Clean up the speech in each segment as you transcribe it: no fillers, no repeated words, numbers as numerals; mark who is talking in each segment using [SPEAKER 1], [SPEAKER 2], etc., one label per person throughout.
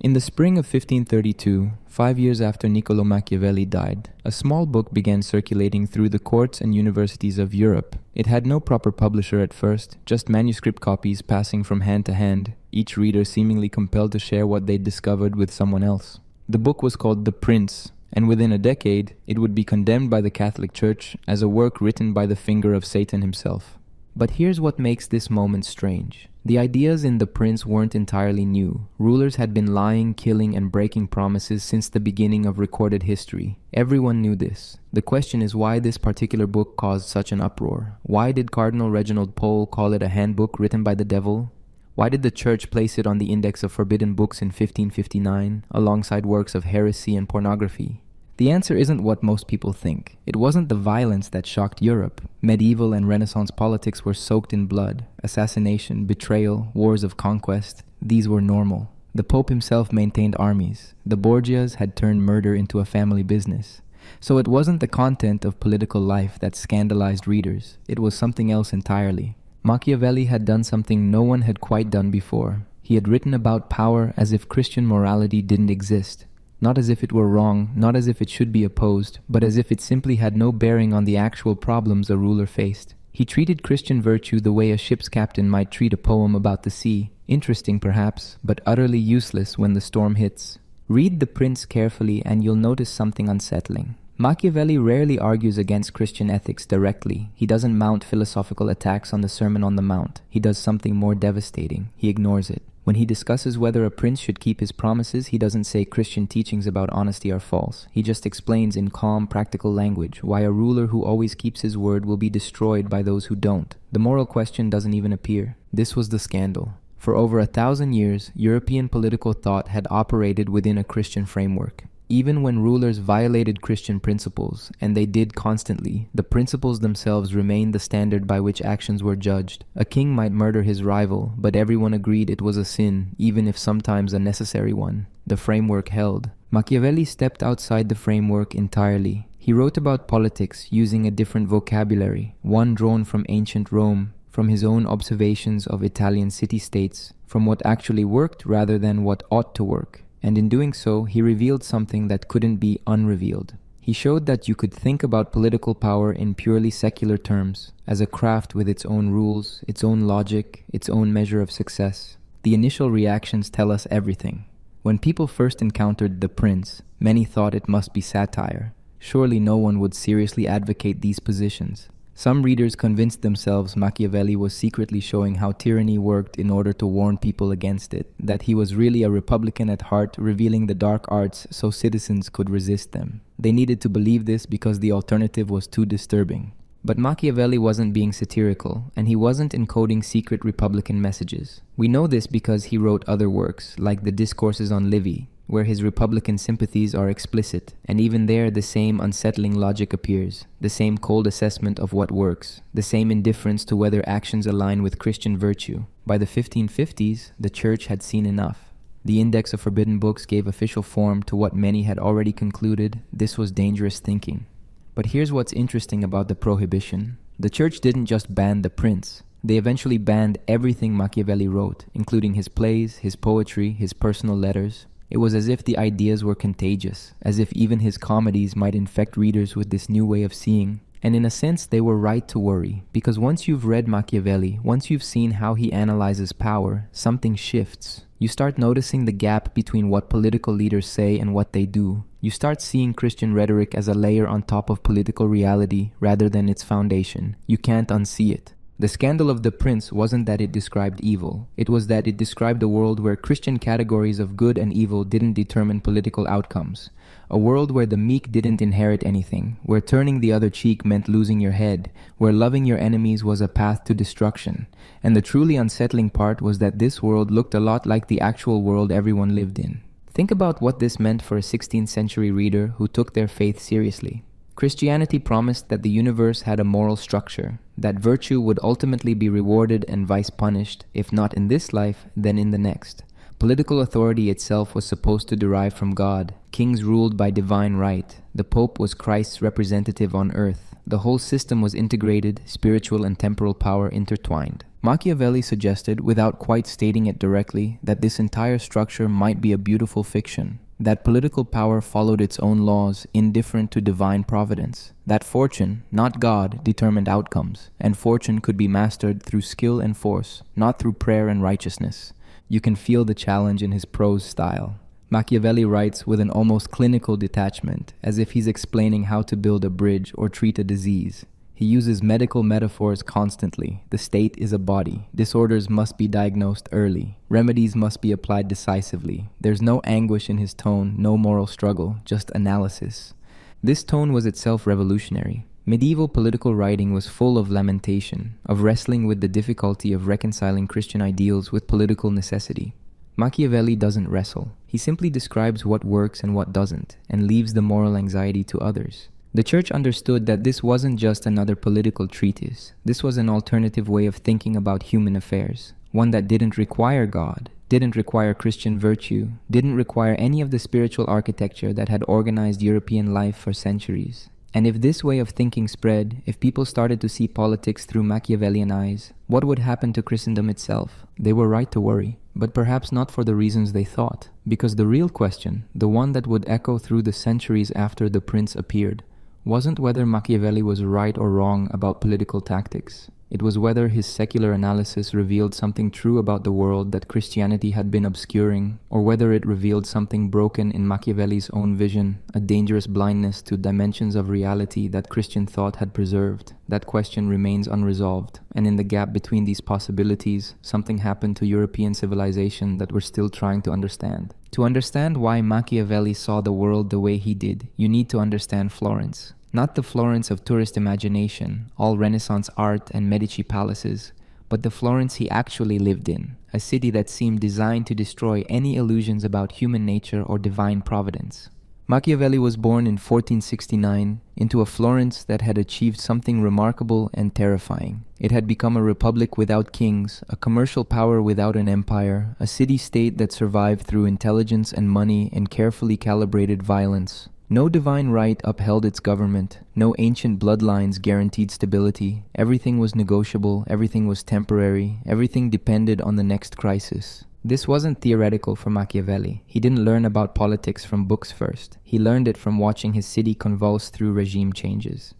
[SPEAKER 1] In the spring of 1532, 5 years after Niccolo Machiavelli died, a small book began circulating through the courts and universities of Europe. It had no proper publisher at first, just manuscript copies passing from hand to hand, each reader seemingly compelled to share what they'd discovered with someone else. The book was called The Prince, and within a decade, it would be condemned by the Catholic Church as a work written by the finger of Satan himself. But here's what makes this moment strange. The ideas in The Prince weren't entirely new. Rulers had been lying, killing, and breaking promises since the beginning of recorded history. Everyone knew this. The question is why this particular book caused such an uproar. Why did Cardinal Reginald Pole call it a handbook written by the devil? Why did the Church place it on the Index of Forbidden Books in 1559, alongside works of heresy and pornography? The answer isn't what most people think. It wasn't the violence that shocked Europe. Medieval and Renaissance politics were soaked in blood. Assassination, betrayal, wars of conquest. These were normal. The Pope himself maintained armies. The Borgias had turned murder into a family business. So it wasn't the content of political life that scandalized readers. It was something else entirely. Machiavelli had done something no one had quite done before. He had written about power as if Christian morality didn't exist. Not as if it were wrong, not as if it should be opposed, but as if it simply had no bearing on the actual problems a ruler faced. He treated Christian virtue the way a ship's captain might treat a poem about the sea. Interesting perhaps, but utterly useless when the storm hits. Read The Prince carefully and you'll notice something unsettling. Machiavelli rarely argues against Christian ethics directly. He doesn't mount philosophical attacks on the Sermon on the Mount. He does something more devastating. He ignores it. When he discusses whether a prince should keep his promises, he doesn't say Christian teachings about honesty are false. He just explains in calm, practical language why a ruler who always keeps his word will be destroyed by those who don't. The moral question doesn't even appear. This was the scandal. For over 1,000 years, European political thought had operated within a Christian framework. Even when rulers violated Christian principles, and they did constantly, the principles themselves remained the standard by which actions were judged. A king might murder his rival, but everyone agreed it was a sin, even if sometimes a necessary one. The framework held. Machiavelli stepped outside the framework entirely. He wrote about politics using a different vocabulary, one drawn from ancient Rome, from his own observations of Italian city-states, from what actually worked rather than what ought to work. And in doing so, he revealed something that couldn't be unrevealed. He showed that you could think about political power in purely secular terms, as a craft with its own rules, its own logic, its own measure of success. The initial reactions tell us everything. When people first encountered The Prince, many thought it must be satire. Surely no one would seriously advocate these positions. Some readers convinced themselves Machiavelli was secretly showing how tyranny worked in order to warn people against it, that he was really a Republican at heart, revealing the dark arts so citizens could resist them. They needed to believe this because the alternative was too disturbing. But Machiavelli wasn't being satirical, and he wasn't encoding secret Republican messages. We know this because he wrote other works, like the Discourses on Livy, where his Republican sympathies are explicit, and even there the same unsettling logic appears, the same cold assessment of what works, the same indifference to whether actions align with Christian virtue. By the 1550s, the Church had seen enough. The Index of Forbidden Books gave official form to what many had already concluded: this was dangerous thinking. But here's what's interesting about the prohibition. The Church didn't just ban The Prince. They eventually banned everything Machiavelli wrote, including his plays, his poetry, his personal letters. It was as if the ideas were contagious, as if even his comedies might infect readers with this new way of seeing. And in a sense, they were right to worry, because once you've read Machiavelli, once you've seen how he analyzes power, something shifts. You start noticing the gap between what political leaders say and what they do. You start seeing Christian rhetoric as a layer on top of political reality rather than its foundation. You can't unsee it. The scandal of The Prince wasn't that it described evil. It was that it described a world where Christian categories of good and evil didn't determine political outcomes. A world where the meek didn't inherit anything, where turning the other cheek meant losing your head, where loving your enemies was a path to destruction. And the truly unsettling part was that this world looked a lot like the actual world everyone lived in. Think about what this meant for a 16th century reader who took their faith seriously. Christianity promised that the universe had a moral structure, that virtue would ultimately be rewarded and vice punished, if not in this life, then in the next. Political authority itself was supposed to derive from God. Kings ruled by divine right. The Pope was Christ's representative on earth. The whole system was integrated, spiritual and temporal power intertwined. Machiavelli suggested, without quite stating it directly, that this entire structure might be a beautiful fiction, that political power followed its own laws, indifferent to divine providence, that fortune, not God, determined outcomes, and fortune could be mastered through skill and force, not through prayer and righteousness. You can feel the challenge in his prose style. Machiavelli writes with an almost clinical detachment, as if he's explaining how to build a bridge or treat a disease. He uses medical metaphors constantly. The state is a body. Disorders must be diagnosed early. Remedies must be applied decisively. There's no anguish in his tone, no moral struggle, just analysis. This tone was itself revolutionary. Medieval political writing was full of lamentation, of wrestling with the difficulty of reconciling Christian ideals with political necessity. Machiavelli doesn't wrestle. He simply describes what works and what doesn't, and leaves the moral anxiety to others. The church understood that this wasn't just another political treatise. This was an alternative way of thinking about human affairs, one that didn't require God, didn't require Christian virtue, didn't require any of the spiritual architecture that had organized European life for centuries. And if this way of thinking spread, if people started to see politics through Machiavellian eyes, what would happen to Christendom itself? They were right to worry, but perhaps not for the reasons they thought. Because the real question, the one that would echo through the centuries after the prince appeared, wasn't whether Machiavelli was right or wrong about political tactics. It was whether his secular analysis revealed something true about the world that Christianity had been obscuring, or whether it revealed something broken in Machiavelli's own vision, a dangerous blindness to dimensions of reality that Christian thought had preserved. That question remains unresolved, and in the gap between these possibilities, something happened to European civilization that we're still trying to understand. To understand why Machiavelli saw the world the way he did, you need to understand Florence. Not the Florence of tourist imagination, all Renaissance art and Medici palaces, but the Florence he actually lived in, a city that seemed designed to destroy any illusions about human nature or divine providence. Machiavelli was born in 1469 into a Florence that had achieved something remarkable and terrifying. It had become a republic without kings, a commercial power without an empire, a city-state that survived through intelligence and money and carefully calibrated violence. No divine right upheld its government. No ancient bloodlines guaranteed stability. Everything was negotiable. Everything was temporary. Everything depended on the next crisis. This wasn't theoretical for Machiavelli. He didn't learn about politics from books first. He learned it from watching his city convulse through regime changes.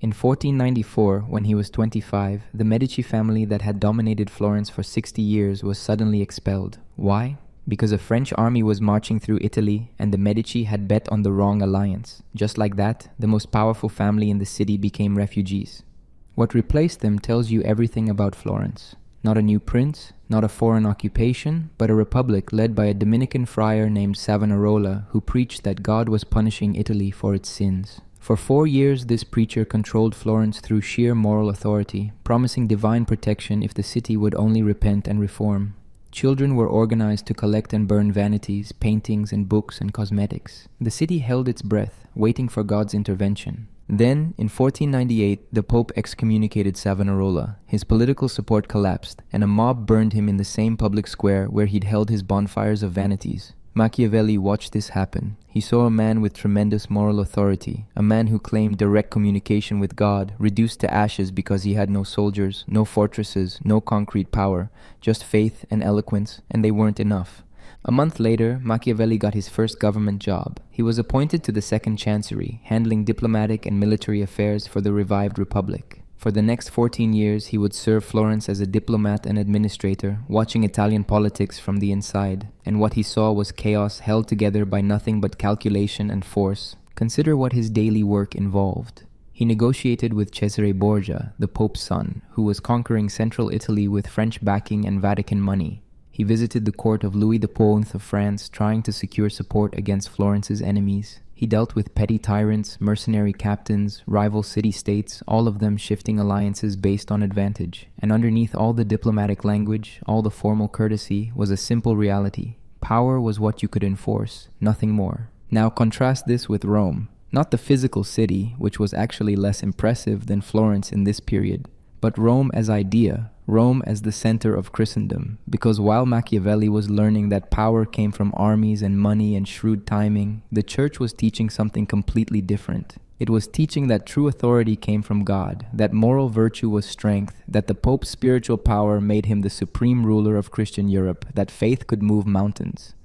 [SPEAKER 1] In 1494, when he was 25, the Medici family that had dominated Florence for 60 years was suddenly expelled. Why? Because a French army was marching through Italy and the Medici had bet on the wrong alliance. Just like that, the most powerful family in the city became refugees. What replaced them tells you everything about Florence. Not a new prince, not a foreign occupation, but a republic led by a Dominican friar named Savonarola who preached that God was punishing Italy for its sins. For 4 years, this preacher controlled Florence through sheer moral authority, promising divine protection if the city would only repent and reform. Children were organized to collect and burn vanities, paintings, and books and cosmetics. The city held its breath, waiting for God's intervention. Then, in 1498, the Pope excommunicated Savonarola. His political support collapsed, and a mob burned him in the same public square where he'd held his bonfires of vanities. Machiavelli watched this happen. He saw a man with tremendous moral authority, a man who claimed direct communication with God, reduced to ashes because he had no soldiers, no fortresses, no concrete power, just faith and eloquence, and they weren't enough. A month later, Machiavelli got his first government job. He was appointed to the Second Chancery, handling diplomatic and military affairs for the revived republic. For the next 14 years, he would serve Florence as a diplomat and administrator, watching Italian politics from the inside. And what he saw was chaos held together by nothing but calculation and force. Consider what his daily work involved. He negotiated with Cesare Borgia, the Pope's son, who was conquering central Italy with French backing and Vatican money. He visited the court of Louis XI of France, trying to secure support against Florence's enemies. He dealt with petty tyrants, mercenary captains, rival city-states, all of them shifting alliances based on advantage. And underneath all the diplomatic language, all the formal courtesy, was a simple reality. Power was what you could enforce, nothing more. Now contrast this with Rome. Not the physical city, which was actually less impressive than Florence in this period, but Rome as idea, Rome as the center of Christendom. Because while Machiavelli was learning that power came from armies and money and shrewd timing, the church was teaching something completely different. It was teaching that true authority came from God, that moral virtue was strength, that the Pope's spiritual power made him the supreme ruler of Christian Europe, that faith could move mountains.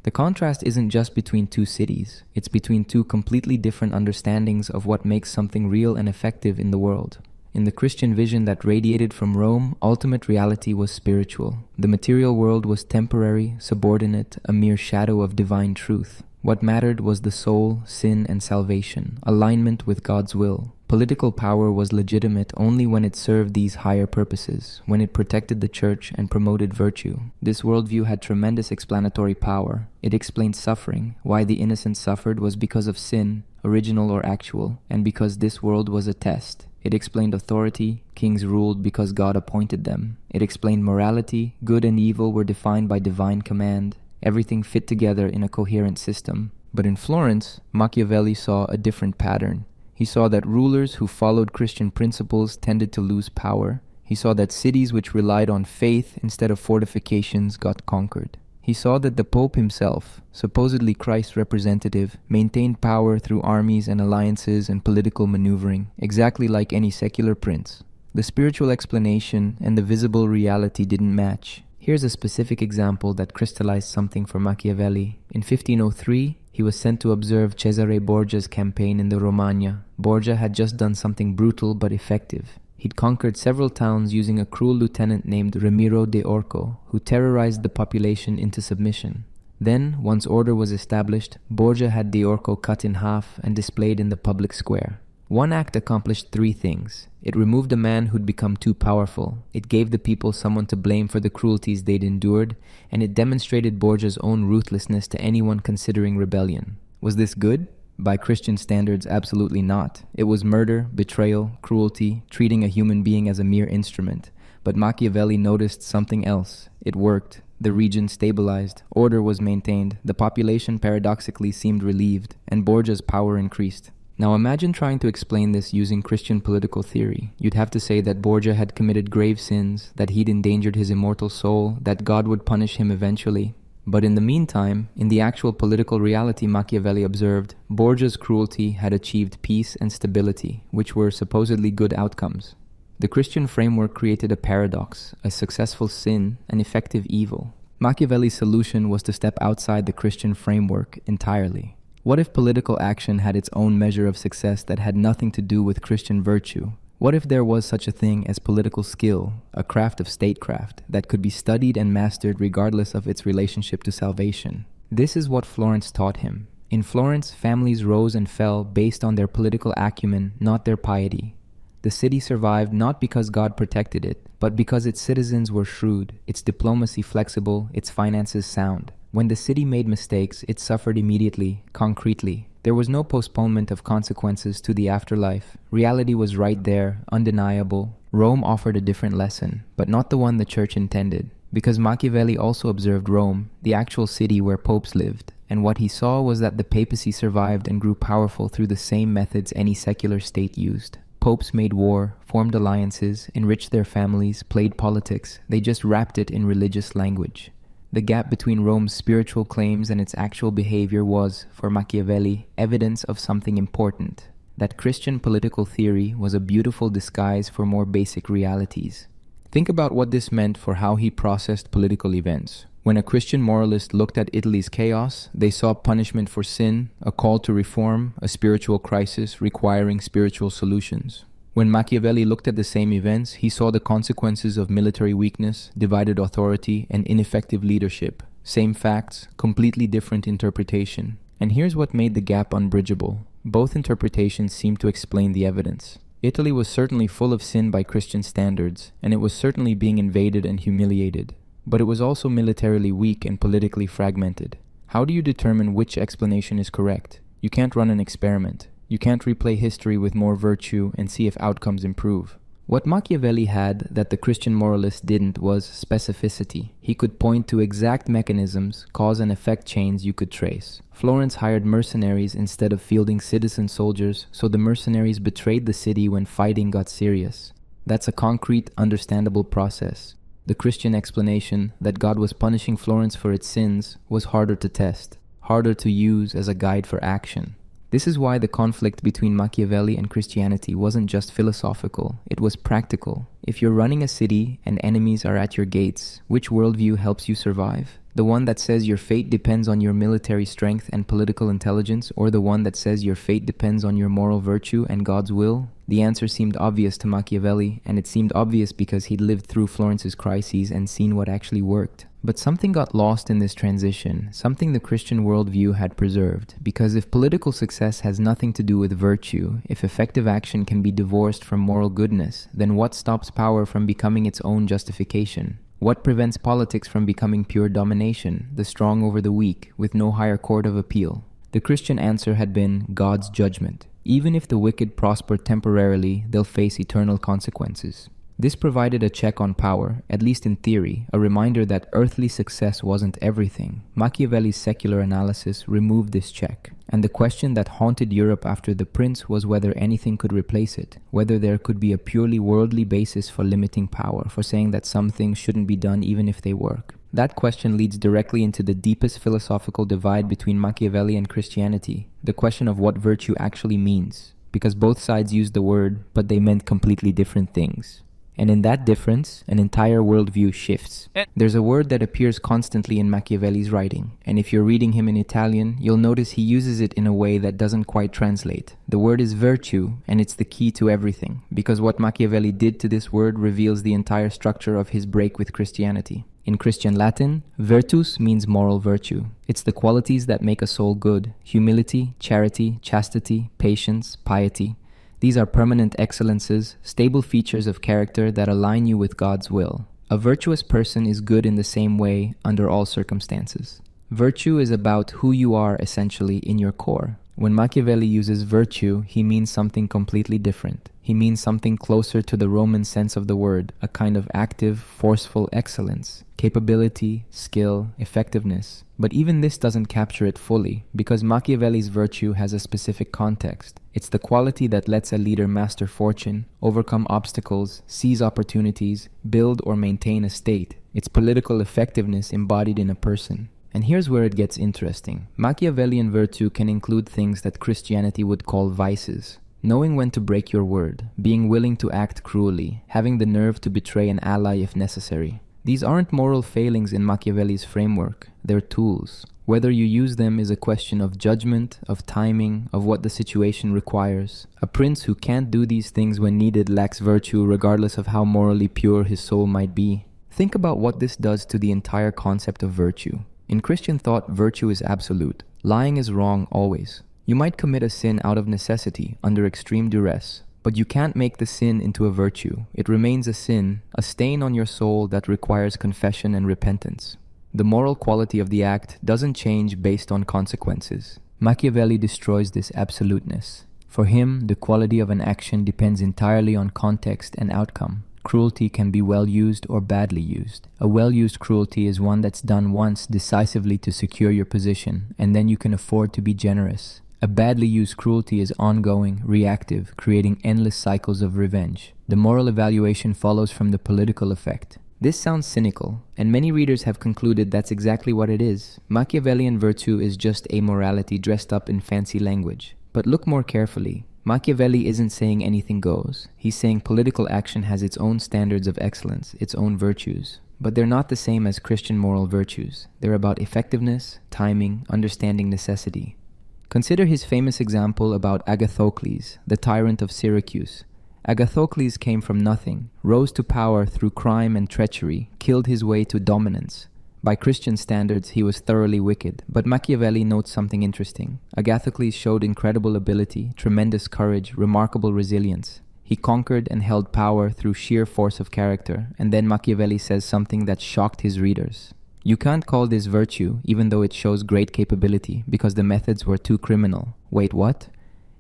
[SPEAKER 1] The contrast isn't just between two cities, it's between two completely different understandings of what makes something real and effective in the world. In the Christian vision that radiated from Rome, ultimate reality was spiritual. The material world was temporary, subordinate, a mere shadow of divine truth. What mattered was the soul, sin, and salvation, alignment with God's will. Political power was legitimate only when it served these higher purposes, when it protected the church and promoted virtue. This worldview had tremendous explanatory power. It explained suffering. Why the innocent suffered was because of sin, original or actual, and because this world was a test. It explained authority. Kings ruled because God appointed them. It explained morality. Good and evil were defined by divine command. Everything fit together in a coherent system. But in Florence, Machiavelli saw a different pattern. He saw that rulers who followed Christian principles tended to lose power. He saw that cities which relied on faith instead of fortifications got conquered. He saw that the Pope himself, supposedly Christ's representative, maintained power through armies and alliances and political maneuvering, exactly like any secular prince. The spiritual explanation and the visible reality didn't match. Here's a specific example that crystallized something for Machiavelli. In 1503, he was sent to observe Cesare Borgia's campaign in the Romagna. Borgia had just done something brutal but effective. He'd conquered several towns using a cruel lieutenant named Ramiro de Orco, who terrorized the population into submission. Then, once order was established, Borgia had de Orco cut in half and displayed in the public square. One act accomplished three things. It removed a man who'd become too powerful. It gave the people someone to blame for the cruelties they'd endured, and it demonstrated Borgia's own ruthlessness to anyone considering rebellion. Was this good? By Christian standards, absolutely not. It was murder, betrayal, cruelty, treating a human being as a mere instrument. But Machiavelli noticed something else. It worked. The region stabilized, order was maintained, the population paradoxically seemed relieved, and Borgia's power increased. Now imagine trying to explain this using Christian political theory. You'd have to say that Borgia had committed grave sins, that he'd endangered his immortal soul, that God would punish him eventually. But in the meantime, in the actual political reality Machiavelli observed, Borgia's cruelty had achieved peace and stability, which were supposedly good outcomes. The Christian framework created a paradox, a successful sin, an effective evil. Machiavelli's solution was to step outside the Christian framework entirely. What if political action had its own measure of success that had nothing to do with Christian virtue? What if there was such a thing as political skill, a craft of statecraft, that could be studied and mastered regardless of its relationship to salvation? This is what Florence taught him. In Florence, families rose and fell based on their political acumen, not their piety. The city survived not because God protected it, but because its citizens were shrewd, its diplomacy flexible, its finances sound. When the city made mistakes, it suffered immediately, concretely. There was no postponement of consequences to the afterlife. Reality was right there, undeniable. Rome offered a different lesson, but not the one the church intended. Because Machiavelli also observed Rome, the actual city where popes lived, and what he saw was that the papacy survived and grew powerful through the same methods any secular state used. Popes made war, formed alliances, enriched their families, played politics. They just wrapped it in religious language. The gap between Rome's spiritual claims and its actual behavior was, for Machiavelli, evidence of something important. That Christian political theory was a beautiful disguise for more basic realities. Think about what this meant for how he processed political events. When a Christian moralist looked at Italy's chaos, they saw punishment for sin, a call to reform, a spiritual crisis requiring spiritual solutions. When Machiavelli looked at the same events, he saw the consequences of military weakness, divided authority, and ineffective leadership. Same facts, completely different interpretation. And here's what made the gap unbridgeable. Both interpretations seemed to explain the evidence. Italy was certainly full of sin by Christian standards, and it was certainly being invaded and humiliated. But it was also militarily weak and politically fragmented. How do you determine which explanation is correct? You can't run an experiment. You can't replay history with more virtue and see if outcomes improve. What Machiavelli had that the Christian moralist didn't was specificity. He could point to exact mechanisms, cause and effect chains you could trace. Florence hired mercenaries instead of fielding citizen soldiers, so the mercenaries betrayed the city when fighting got serious. That's a concrete, understandable process. The Christian explanation that God was punishing Florence for its sins was harder to test, harder to use as a guide for action. This is why the conflict between Machiavelli and Christianity wasn't just philosophical, it was practical. If you're running a city and enemies are at your gates, which worldview helps you survive? The one that says your fate depends on your military strength and political intelligence, or the one that says your fate depends on your moral virtue and God's will? The answer seemed obvious to Machiavelli, and it seemed obvious because he'd lived through Florence's crises and seen what actually worked. But something got lost in this transition, something the Christian worldview had preserved, because if political success has nothing to do with virtue, if effective action can be divorced from moral goodness, then what stops power from becoming its own justification? What prevents politics from becoming pure domination, the strong over the weak, with no higher court of appeal? The Christian answer had been God's judgment. Even if the wicked prosper temporarily, they'll face eternal consequences. This provided a check on power, at least in theory, a reminder that earthly success wasn't everything. Machiavelli's secular analysis removed this check, and the question that haunted Europe after The Prince was whether anything could replace it, whether there could be a purely worldly basis for limiting power, for saying that some things shouldn't be done even if they work. That question leads directly into the deepest philosophical divide between Machiavelli and Christianity, the question of what virtue actually means, because both sides used the word, but they meant completely different things. And in that difference, an entire worldview shifts. There's a word that appears constantly in Machiavelli's writing, and if you're reading him in Italian, you'll notice he uses it in a way that doesn't quite translate. The word is virtue, and it's the key to everything, because what Machiavelli did to this word reveals the entire structure of his break with Christianity. In Christian Latin, virtus means moral virtue. It's the qualities that make a soul good: humility, charity, chastity, patience, piety. These are permanent excellences, stable features of character that align you with God's will. A virtuous person is good in the same way under all circumstances. Virtue is about who you are essentially in your core. When Machiavelli uses virtue, he means something completely different. He means something closer to the Roman sense of the word, a kind of active, forceful excellence, capability, skill, effectiveness. But even this doesn't capture it fully, because Machiavelli's virtue has a specific context. It's the quality that lets a leader master fortune, overcome obstacles, seize opportunities, build or maintain a state. It's political effectiveness embodied in a person. And here's where it gets interesting. Machiavellian virtue can include things that Christianity would call vices. Knowing when to break your word, being willing to act cruelly, having the nerve to betray an ally if necessary. These aren't moral failings in Machiavelli's framework, they're tools. Whether you use them is a question of judgment, of timing, of what the situation requires. A prince who can't do these things when needed lacks virtue regardless of how morally pure his soul might be. Think about what this does to the entire concept of virtue. In Christian thought, virtue is absolute. Lying is wrong always. You might commit a sin out of necessity, under extreme duress, but you can't make the sin into a virtue. It remains a sin, a stain on your soul that requires confession and repentance. The moral quality of the act doesn't change based on consequences. Machiavelli destroys this absoluteness. For him, the quality of an action depends entirely on context and outcome. Cruelty can be well used or badly used. A well-used cruelty is one that's done once decisively to secure your position, and then you can afford to be generous. A badly used cruelty is ongoing, reactive, creating endless cycles of revenge. The moral evaluation follows from the political effect. This sounds cynical, and many readers have concluded that's exactly what it is. Machiavellian virtue is just amorality dressed up in fancy language. But look more carefully. Machiavelli isn't saying anything goes. He's saying political action has its own standards of excellence, its own virtues. But they're not the same as Christian moral virtues. They're about effectiveness, timing, understanding necessity. Consider his famous example about Agathocles, the tyrant of Syracuse. Agathocles came from nothing, rose to power through crime and treachery, killed his way to dominance. By Christian standards, he was thoroughly wicked, but Machiavelli notes something interesting. Agathocles showed incredible ability, tremendous courage, remarkable resilience. He conquered and held power through sheer force of character, and then Machiavelli says something that shocked his readers. You can't call this virtue, even though it shows great capability, because the methods were too criminal. Wait, what?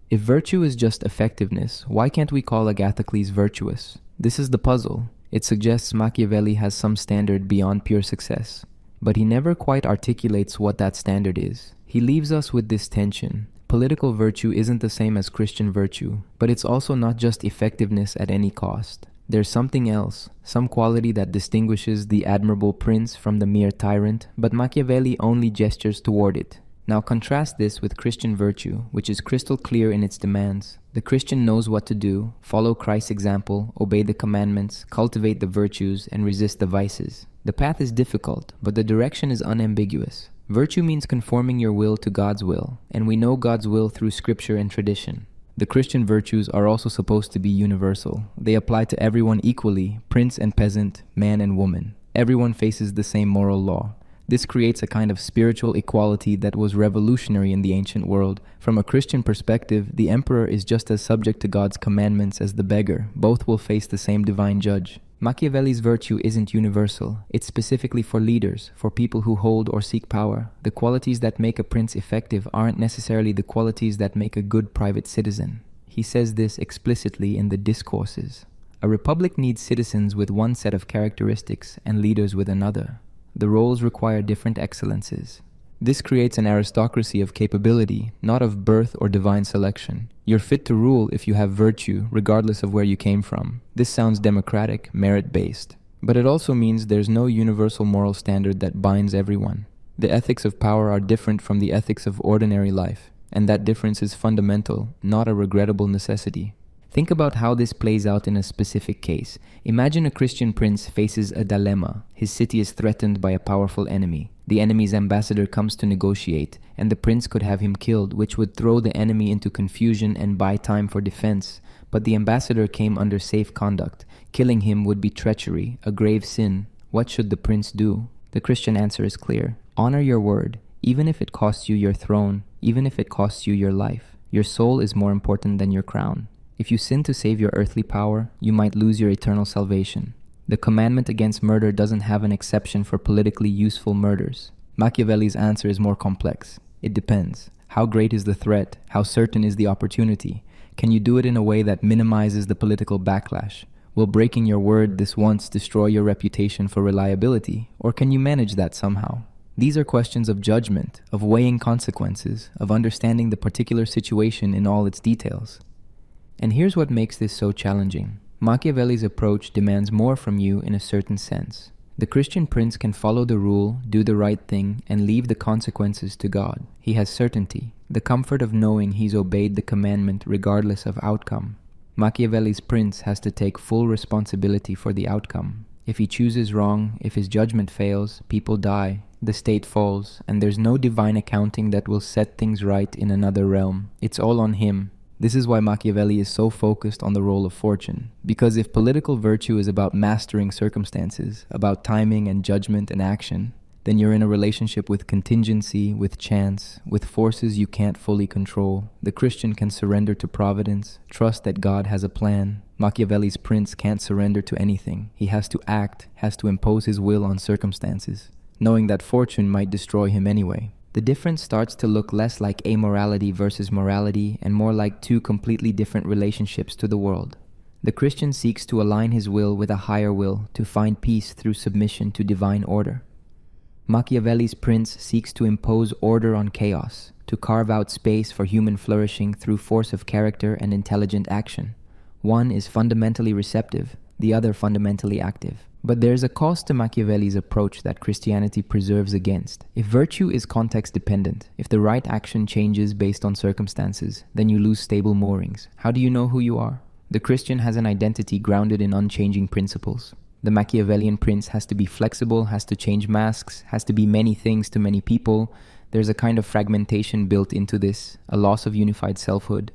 [SPEAKER 1] If virtue is just effectiveness, why can't we call Agathocles virtuous? This is the puzzle. It suggests Machiavelli has some standard beyond pure success, but he never quite articulates what that standard is. He leaves us with this tension. Political virtue isn't the same as Christian virtue, but it's also not just effectiveness at any cost. There's something else, some quality that distinguishes the admirable prince from the mere tyrant, but Machiavelli only gestures toward it. Now contrast this with Christian virtue, which is crystal clear in its demands. The Christian knows what to do, follow Christ's example, obey the commandments, cultivate the virtues, and resist the vices. The path is difficult, but the direction is unambiguous. Virtue means conforming your will to God's will, and we know God's will through scripture and tradition. The Christian virtues are also supposed to be universal. They apply to everyone equally, prince and peasant, man and woman. Everyone faces the same moral law. This creates a kind of spiritual equality that was revolutionary in the ancient world. From a Christian perspective, the emperor is just as subject to God's commandments as the beggar. Both will face the same divine judge. Machiavelli's virtue isn't universal. It's specifically for leaders, for people who hold or seek power. The qualities that make a prince effective aren't necessarily the qualities that make a good private citizen. He says this explicitly in the Discourses. A republic needs citizens with one set of characteristics and leaders with another. The roles require different excellences. This creates an aristocracy of capability, not of birth or divine selection. You're fit to rule if you have virtue, regardless of where you came from. This sounds democratic, merit-based. But it also means there's no universal moral standard that binds everyone. The ethics of power are different from the ethics of ordinary life, and that difference is fundamental, not a regrettable necessity. Think about how this plays out in a specific case. Imagine a Christian prince faces a dilemma. His city is threatened by a powerful enemy. The enemy's ambassador comes to negotiate, and the prince could have him killed, which would throw the enemy into confusion and buy time for defense. But the ambassador came under safe conduct. Killing him would be treachery, a grave sin. What should the prince do? The Christian answer is clear. Honor your word, even if it costs you your throne, even if it costs you your life. Your soul is more important than your crown. If you sin to save your earthly power, you might lose your eternal salvation. The commandment against murder doesn't have an exception for politically useful murders. Machiavelli's answer is more complex. It depends. How great is the threat? How certain is the opportunity? Can you do it in a way that minimizes the political backlash? Will breaking your word this once destroy your reputation for reliability? Or can you manage that somehow? These are questions of judgment, of weighing consequences, of understanding the particular situation in all its details. And here's what makes this so challenging. Machiavelli's approach demands more from you in a certain sense. The Christian prince can follow the rule, do the right thing, and leave the consequences to God. He has certainty, the comfort of knowing he's obeyed the commandment regardless of outcome. Machiavelli's prince has to take full responsibility for the outcome. If he chooses wrong, if his judgment fails, people die, the state falls, and there's no divine accounting that will set things right in another realm. It's all on him. This is why Machiavelli is so focused on the role of fortune. Because if political virtue is about mastering circumstances, about timing and judgment and action, then you're in a relationship with contingency, with chance, with forces you can't fully control. The Christian can surrender to providence, trust that God has a plan. Machiavelli's prince can't surrender to anything. He has to act, has to impose his will on circumstances, knowing that fortune might destroy him anyway. The difference starts to look less like amorality versus morality and more like two completely different relationships to the world. The Christian seeks to align his will with a higher will, to find peace through submission to divine order. Machiavelli's prince seeks to impose order on chaos, to carve out space for human flourishing through force of character and intelligent action. One is fundamentally receptive, the other fundamentally active. But there's a cost to Machiavelli's approach that Christianity preserves against. If virtue is context-dependent, if the right action changes based on circumstances, then you lose stable moorings. How do you know who you are? The Christian has an identity grounded in unchanging principles. The Machiavellian prince has to be flexible, has to change masks, has to be many things to many people. There's a kind of fragmentation built into this, a loss of unified selfhood.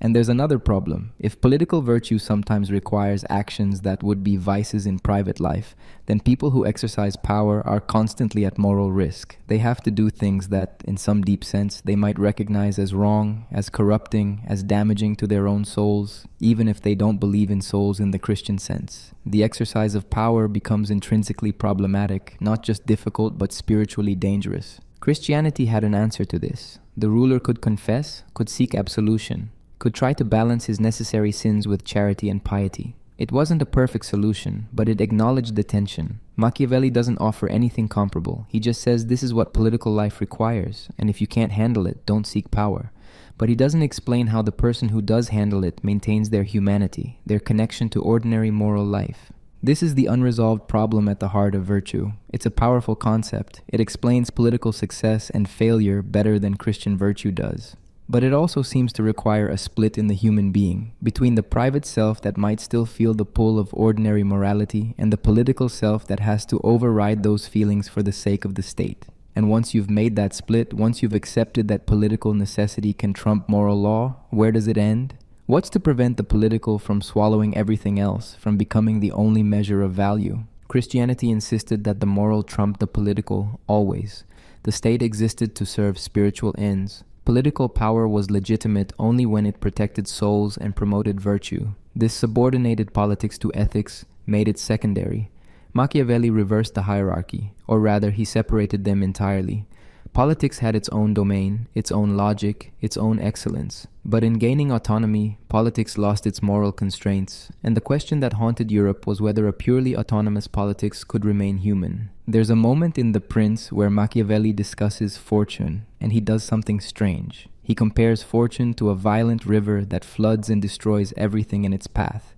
[SPEAKER 1] And there's another problem. If political virtue sometimes requires actions that would be vices in private life, then people who exercise power are constantly at moral risk. They have to do things that, in some deep sense, they might recognize as wrong, as corrupting, as damaging to their own souls, even if they don't believe in souls in the Christian sense. The exercise of power becomes intrinsically problematic, not just difficult but spiritually dangerous. Christianity had an answer to this. The ruler could confess, could seek absolution, could try to balance his necessary sins with charity and piety. It wasn't a perfect solution, but it acknowledged the tension. Machiavelli doesn't offer anything comparable. He just says this is what political life requires, and if you can't handle it, don't seek power. But he doesn't explain how the person who does handle it maintains their humanity, their connection to ordinary moral life. This is the unresolved problem at the heart of virtue. It's a powerful concept. It explains political success and failure better than Christian virtue does. But it also seems to require a split in the human being, between the private self that might still feel the pull of ordinary morality and the political self that has to override those feelings for the sake of the state. And once you've made that split, once you've accepted that political necessity can trump moral law, where does it end? What's to prevent the political from swallowing everything else, from becoming the only measure of value? Christianity insisted that the moral trumped the political, always. The state existed to serve spiritual ends. Political power was legitimate only when it protected souls and promoted virtue. This subordinated politics to ethics made it secondary. Machiavelli reversed the hierarchy, or rather, he separated them entirely. Politics had its own domain, its own logic, its own excellence. But in gaining autonomy, politics lost its moral constraints, and the question that haunted Europe was whether a purely autonomous politics could remain human. There's a moment in The Prince where Machiavelli discusses fortune, and he does something strange. He compares fortune to a violent river that floods and destroys everything in its path.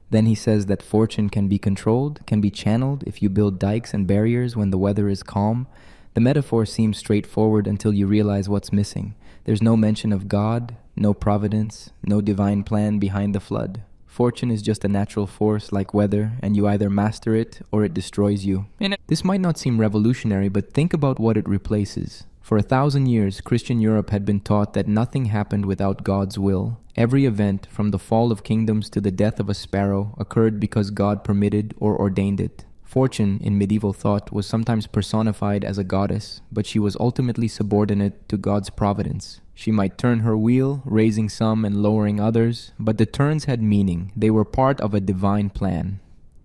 [SPEAKER 1] Then he says that fortune can be controlled, can be channeled if you build dikes and barriers when the weather is calm. The metaphor seems straightforward until you realize what's missing. There's no mention of God, no providence, no divine plan behind the flood. Fortune is just a natural force like weather, and you either master it or it destroys you. This might not seem revolutionary, but think about what it replaces. For 1,000 years, Christian Europe had been taught that nothing happened without God's will. Every event, from the fall of kingdoms to the death of a sparrow, occurred because God permitted or ordained it. Fortune, in medieval thought, was sometimes personified as a goddess, but she was ultimately subordinate to God's providence. She might turn her wheel, raising some and lowering others, but the turns had meaning. They were part of a divine plan.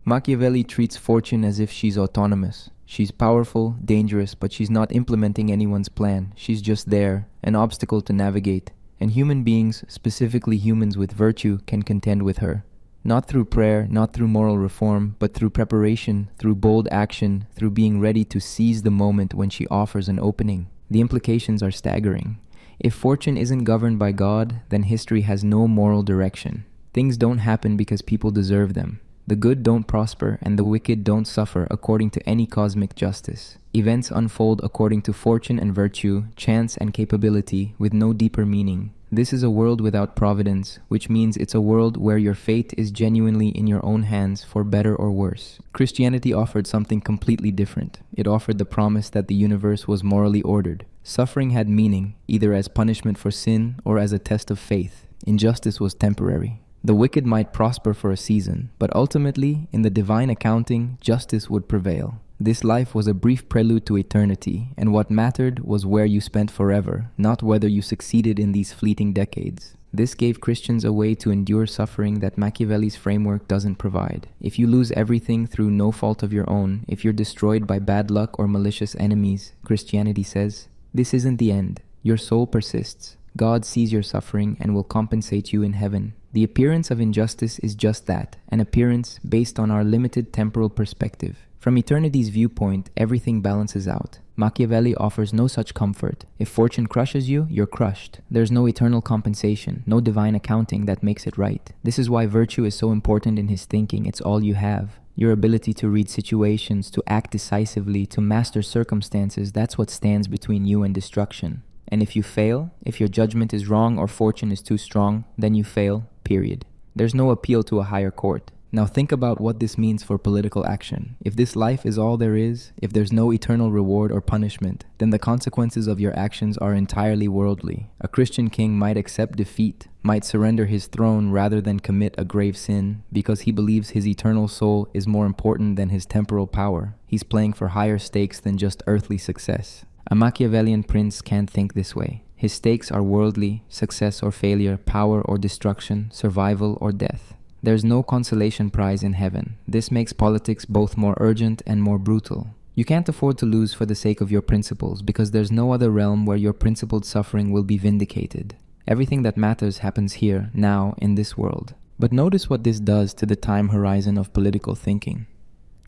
[SPEAKER 1] Machiavelli treats fortune as if she's autonomous. She's powerful, dangerous, but she's not implementing anyone's plan. She's just there, an obstacle to navigate. And human beings, specifically humans with virtue, can contend with her. Not through prayer, not through moral reform, but through preparation, through bold action, through being ready to seize the moment when she offers an opening. The implications are staggering. If fortune isn't governed by God, then history has no moral direction. Things don't happen because people deserve them. The good don't prosper and the wicked don't suffer according to any cosmic justice. Events unfold according to fortune and virtue, chance and capability, with no deeper meaning. This is a world without providence, which means it's a world where your fate is genuinely in your own hands, for better or worse. Christianity offered something completely different. It offered the promise that the universe was morally ordered. Suffering had meaning, either as punishment for sin or as a test of faith. Injustice was temporary. The wicked might prosper for a season, but ultimately, in the divine accounting, justice would prevail. This life was a brief prelude to eternity, and what mattered was where you spent forever, not whether you succeeded in these fleeting decades. This gave Christians a way to endure suffering that Machiavelli's framework doesn't provide. If you lose everything through no fault of your own, if you're destroyed by bad luck or malicious enemies, Christianity says, this isn't the end. Your soul persists. God sees your suffering and will compensate you in heaven. The appearance of injustice is just that, an appearance based on our limited temporal perspective. From eternity's viewpoint, everything balances out. Machiavelli offers no such comfort. If fortune crushes you, you're crushed. There's no eternal compensation, no divine accounting that makes it right. This is why virtue is so important in his thinking. It's all you have. Your ability to read situations, to act decisively, to master circumstances, that's what stands between you and destruction. And if you fail, if your judgment is wrong or fortune is too strong, then you fail, period. There's no appeal to a higher court. Now think about what this means for political action. If this life is all there is, if there's no eternal reward or punishment, then the consequences of your actions are entirely worldly. A Christian king might accept defeat, might surrender his throne rather than commit a grave sin, because he believes his eternal soul is more important than his temporal power. He's playing for higher stakes than just earthly success. A Machiavellian prince can't think this way. His stakes are worldly, success or failure, power or destruction, survival or death. There's no consolation prize in heaven. This makes politics both more urgent and more brutal. You can't afford to lose for the sake of your principles, because there's no other realm where your principled suffering will be vindicated. Everything that matters happens here, now, in this world. But notice what this does to the time horizon of political thinking.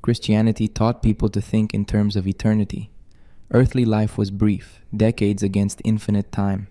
[SPEAKER 1] Christianity taught people to think in terms of eternity. Earthly life was brief, decades against infinite time.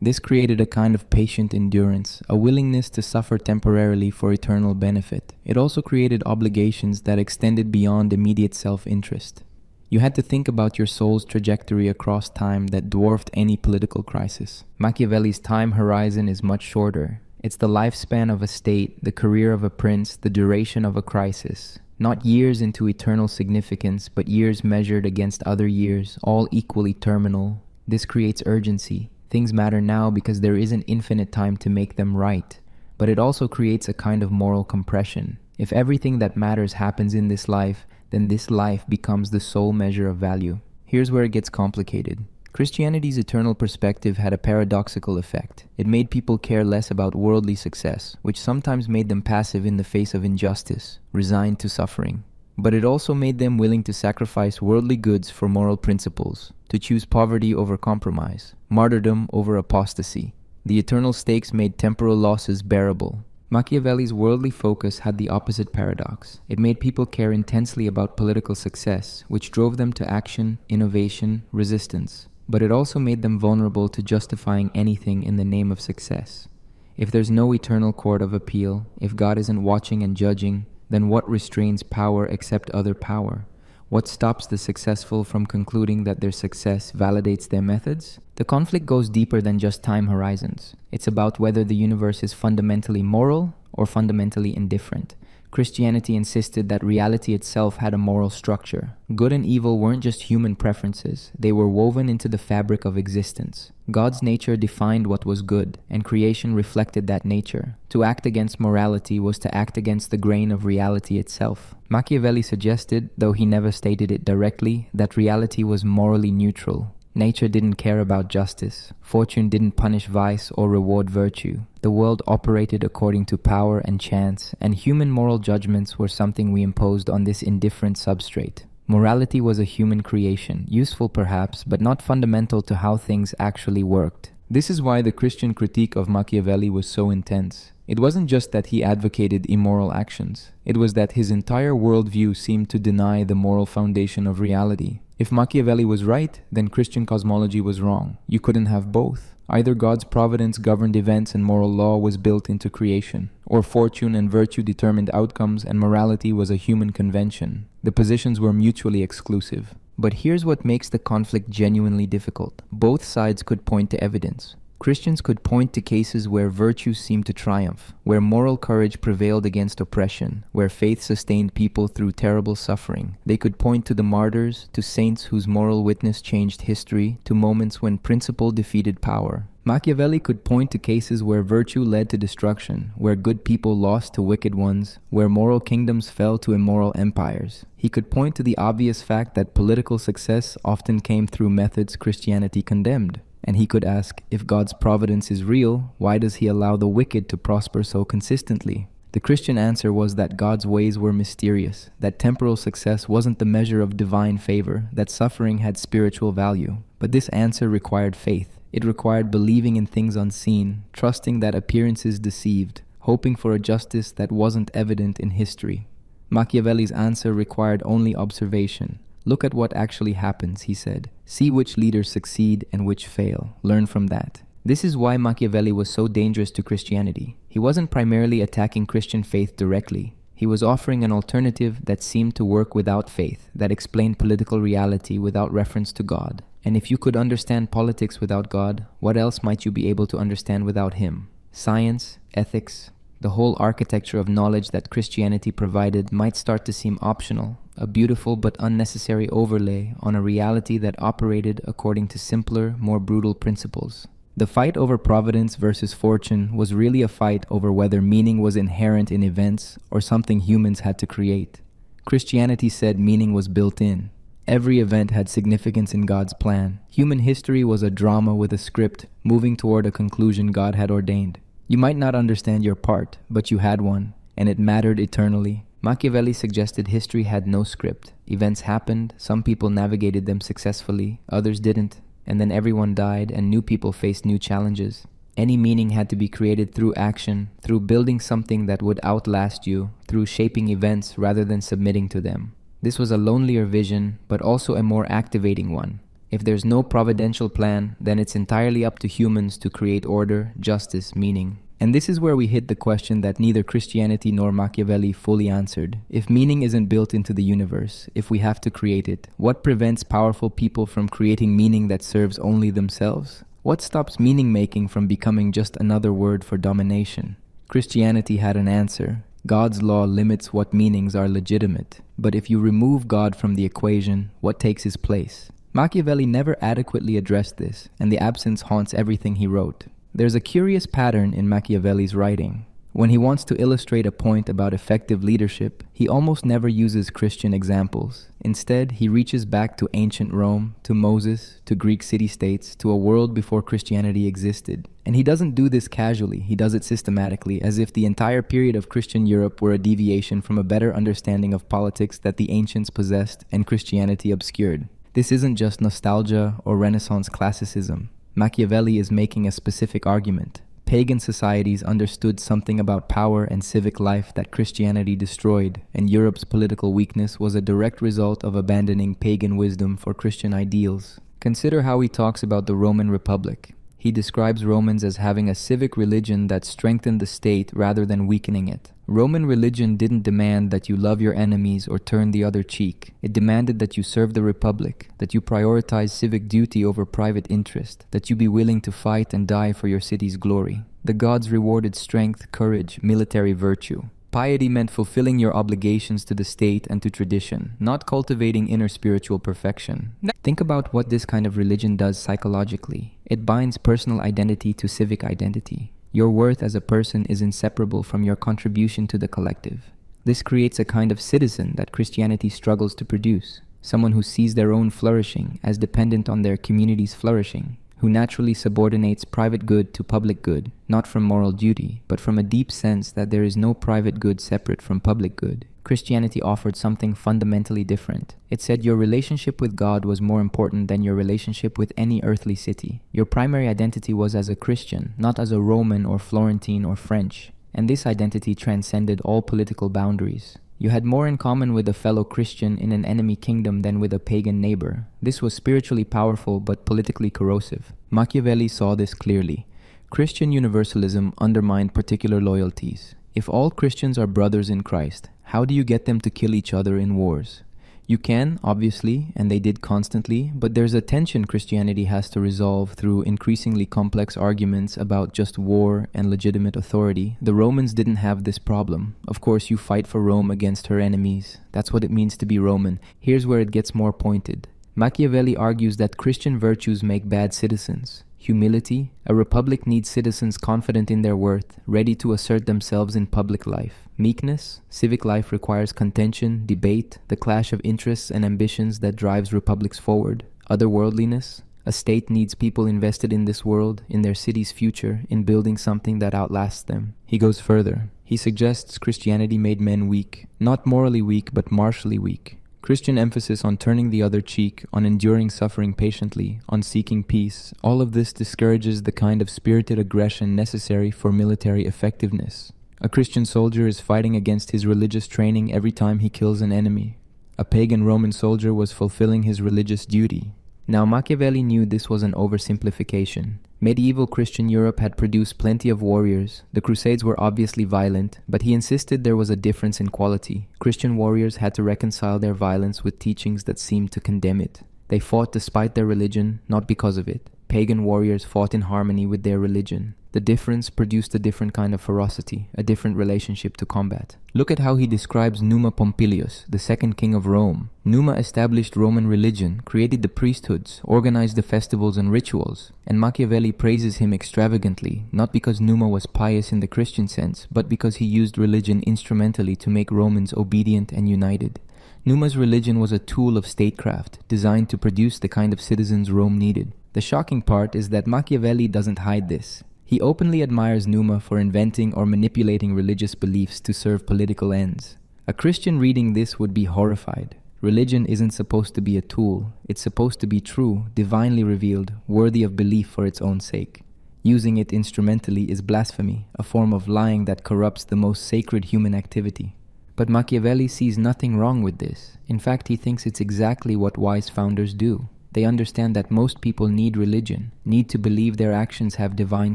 [SPEAKER 1] This created a kind of patient endurance, a willingness to suffer temporarily for eternal benefit. It also created obligations that extended beyond immediate self-interest. You had to think about your soul's trajectory across time that dwarfed any political crisis. Machiavelli's time horizon is much shorter. It's the lifespan of a state, the career of a prince, the duration of a crisis. Not years into eternal significance, but years measured against other years, all equally terminal. This creates urgency. Things matter now because there isn't infinite time to make them right. But it also creates a kind of moral compression. If everything that matters happens in this life, then this life becomes the sole measure of value. Here's where it gets complicated. Christianity's eternal perspective had a paradoxical effect. It made people care less about worldly success, which sometimes made them passive in the face of injustice, resigned to suffering. But it also made them willing to sacrifice worldly goods for moral principles, to choose poverty over compromise, martyrdom over apostasy. The eternal stakes made temporal losses bearable. Machiavelli's worldly focus had the opposite paradox. It made people care intensely about political success, which drove them to action, innovation, resistance. But it also made them vulnerable to justifying anything in the name of success. If there's no eternal court of appeal, if God isn't watching and judging, then what restrains power except other power? What stops the successful from concluding that their success validates their methods? The conflict goes deeper than just time horizons. It's about whether the universe is fundamentally moral or fundamentally indifferent. Christianity insisted that reality itself had a moral structure. Good and evil weren't just human preferences, they were woven into the fabric of existence. God's nature defined what was good, and creation reflected that nature. To act against morality was to act against the grain of reality itself. Machiavelli suggested, though he never stated it directly, that reality was morally neutral. Nature didn't care about justice. Fortune didn't punish vice or reward virtue. The world operated according to power and chance, and human moral judgments were something we imposed on this indifferent substrate. Morality was a human creation, useful perhaps, but not fundamental to how things actually worked. This is why the Christian critique of Machiavelli was so intense. It wasn't just that he advocated immoral actions. It was that his entire worldview seemed to deny the moral foundation of reality. If Machiavelli was right, then Christian cosmology was wrong. You couldn't have both. Either God's providence governed events and moral law was built into creation, or fortune and virtue determined outcomes and morality was a human convention. The positions were mutually exclusive. But here's what makes the conflict genuinely difficult. Both sides could point to evidence. Christians could point to cases where virtue seemed to triumph, where moral courage prevailed against oppression, where faith sustained people through terrible suffering. They could point to the martyrs, to saints whose moral witness changed history, to moments when principle defeated power. Machiavelli could point to cases where virtue led to destruction, where good people lost to wicked ones, where moral kingdoms fell to immoral empires. He could point to the obvious fact that political success often came through methods Christianity condemned. And he could ask, if God's providence is real, why does he allow the wicked to prosper so consistently? The Christian answer was that God's ways were mysterious, that temporal success wasn't the measure of divine favor, that suffering had spiritual value. But this answer required faith. It required believing in things unseen, trusting that appearances deceived, hoping for a justice that wasn't evident in history. Machiavelli's answer required only observation. Look at what actually happens, he said. See which leaders succeed and which fail. Learn from that. This is why Machiavelli was so dangerous to Christianity. He wasn't primarily attacking Christian faith directly. He was offering an alternative that seemed to work without faith, that explained political reality without reference to God. And if you could understand politics without God, what else might you be able to understand without Him? Science, ethics, the whole architecture of knowledge that Christianity provided might start to seem optional, a beautiful but unnecessary overlay on a reality that operated according to simpler, more brutal principles. The fight over providence versus fortune was really a fight over whether meaning was inherent in events or something humans had to create. Christianity said meaning was built in. Every event had significance in God's plan. Human history was a drama with a script moving toward a conclusion God had ordained. You might not understand your part, but you had one, and it mattered eternally. Machiavelli suggested history had no script. Events happened, some people navigated them successfully, others didn't, and then everyone died and new people faced new challenges. Any meaning had to be created through action, through building something that would outlast you, through shaping events rather than submitting to them. This was a lonelier vision, but also a more activating one. If there's no providential plan, then it's entirely up to humans to create order, justice, meaning. And this is where we hit the question that neither Christianity nor Machiavelli fully answered. If meaning isn't built into the universe, if we have to create it, what prevents powerful people from creating meaning that serves only themselves? What stops meaning-making from becoming just another word for domination? Christianity had an answer. God's law limits what meanings are legitimate. But if you remove God from the equation, what takes his place? Machiavelli never adequately addressed this, and the absence haunts everything he wrote. There's a curious pattern in Machiavelli's writing. When he wants to illustrate a point about effective leadership, he almost never uses Christian examples. Instead, he reaches back to ancient Rome, to Moses, to Greek city-states, to a world before Christianity existed. And he doesn't do this casually, he does it systematically, as if the entire period of Christian Europe were a deviation from a better understanding of politics that the ancients possessed and Christianity obscured. This isn't just nostalgia or Renaissance classicism. Machiavelli is making a specific argument. Pagan societies understood something about power and civic life that Christianity destroyed, and Europe's political weakness was a direct result of abandoning pagan wisdom for Christian ideals. Consider how he talks about the Roman Republic. He describes Romans as having a civic religion that strengthened the state rather than weakening it. Roman religion didn't demand that you love your enemies or turn the other cheek. It demanded that you serve the Republic, that you prioritize civic duty over private interest, that you be willing to fight and die for your city's glory. The gods rewarded strength, courage, military virtue. Piety meant fulfilling your obligations to the state and to tradition, not cultivating inner spiritual perfection. Think about what this kind of religion does psychologically. It binds personal identity to civic identity. Your worth as a person is inseparable from your contribution to the collective. This creates a kind of citizen that Christianity struggles to produce. Someone who sees their own flourishing as dependent on their community's flourishing, who naturally subordinates private good to public good, not from moral duty, but from a deep sense that there is no private good separate from public good. Christianity offered something fundamentally different. It said your relationship with God was more important than your relationship with any earthly city. Your primary identity was as a Christian, not as a Roman or Florentine or French. And this identity transcended all political boundaries. You had more in common with a fellow Christian in an enemy kingdom than with a pagan neighbor. This was spiritually powerful but politically corrosive. Machiavelli saw this clearly. Christian universalism undermined particular loyalties. If all Christians are brothers in Christ, how do you get them to kill each other in wars? You can, obviously, and they did constantly, but there's a tension Christianity has to resolve through increasingly complex arguments about just war and legitimate authority. The Romans didn't have this problem. Of course, you fight for Rome against her enemies. That's what it means to be Roman. Here's where it gets more pointed. Machiavelli argues that Christian virtues make bad citizens. Humility. A republic needs citizens confident in their worth, ready to assert themselves in public life. Meekness. Civic life requires contention, debate, the clash of interests and ambitions that drives republics forward. Otherworldliness. A state needs people invested in this world, in their city's future, in building something that outlasts them. He goes further. He suggests Christianity made men weak. Not morally weak, but martially weak. Christian emphasis on turning the other cheek, on enduring suffering patiently, on seeking peace, all of this discourages the kind of spirited aggression necessary for military effectiveness. A Christian soldier is fighting against his religious training every time he kills an enemy. A pagan Roman soldier was fulfilling his religious duty. Now Machiavelli knew this was an oversimplification. Medieval Christian Europe had produced plenty of warriors. The Crusades were obviously violent, but he insisted there was a difference in quality. Christian warriors had to reconcile their violence with teachings that seemed to condemn it. They fought despite their religion, not because of it. Pagan warriors fought in harmony with their religion. The difference produced a different kind of ferocity, a different relationship to combat. Look at how he describes Numa Pompilius, the second king of Rome. Numa established Roman religion, created the priesthoods, organized the festivals and rituals, and Machiavelli praises him extravagantly, not because Numa was pious in the Christian sense, but because he used religion instrumentally to make Romans obedient and united. Numa's religion was a tool of statecraft, designed to produce the kind of citizens Rome needed. The shocking part is that Machiavelli doesn't hide this. He openly admires Numa for inventing or manipulating religious beliefs to serve political ends. A Christian reading this would be horrified. Religion isn't supposed to be a tool. It's supposed to be true, divinely revealed, worthy of belief for its own sake. Using it instrumentally is blasphemy, a form of lying that corrupts the most sacred human activity. But Machiavelli sees nothing wrong with this. In fact, he thinks it's exactly what wise founders do. They understand that most people need religion, need to believe their actions have divine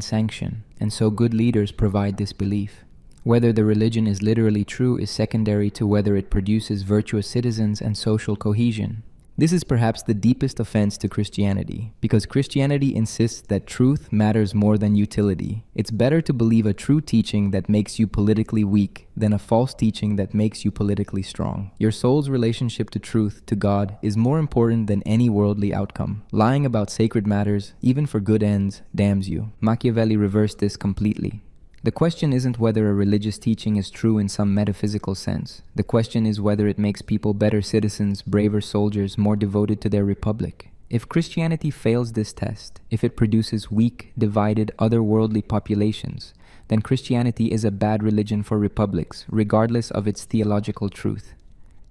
[SPEAKER 1] sanction, and so good leaders provide this belief. Whether the religion is literally true is secondary to whether it produces virtuous citizens and social cohesion. This is perhaps the deepest offense to Christianity, because Christianity insists that truth matters more than utility. It's better to believe a true teaching that makes you politically weak than a false teaching that makes you politically strong. Your soul's relationship to truth, to God, is more important than any worldly outcome. Lying about sacred matters, even for good ends, damns you. Machiavelli reversed this completely. The question isn't whether a religious teaching is true in some metaphysical sense. The question is whether it makes people better citizens, braver soldiers, more devoted to their republic. If Christianity fails this test, if it produces weak, divided, otherworldly populations, then Christianity is a bad religion for republics, regardless of its theological truth.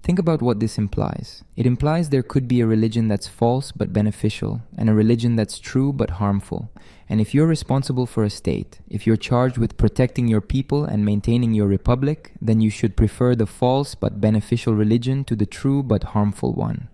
[SPEAKER 1] Think about what this implies. It implies there could be a religion that's false but beneficial, and a religion that's true but harmful. And if you're responsible for a state, if you're charged with protecting your people and maintaining your republic, then you should prefer the false but beneficial religion to the true but harmful one.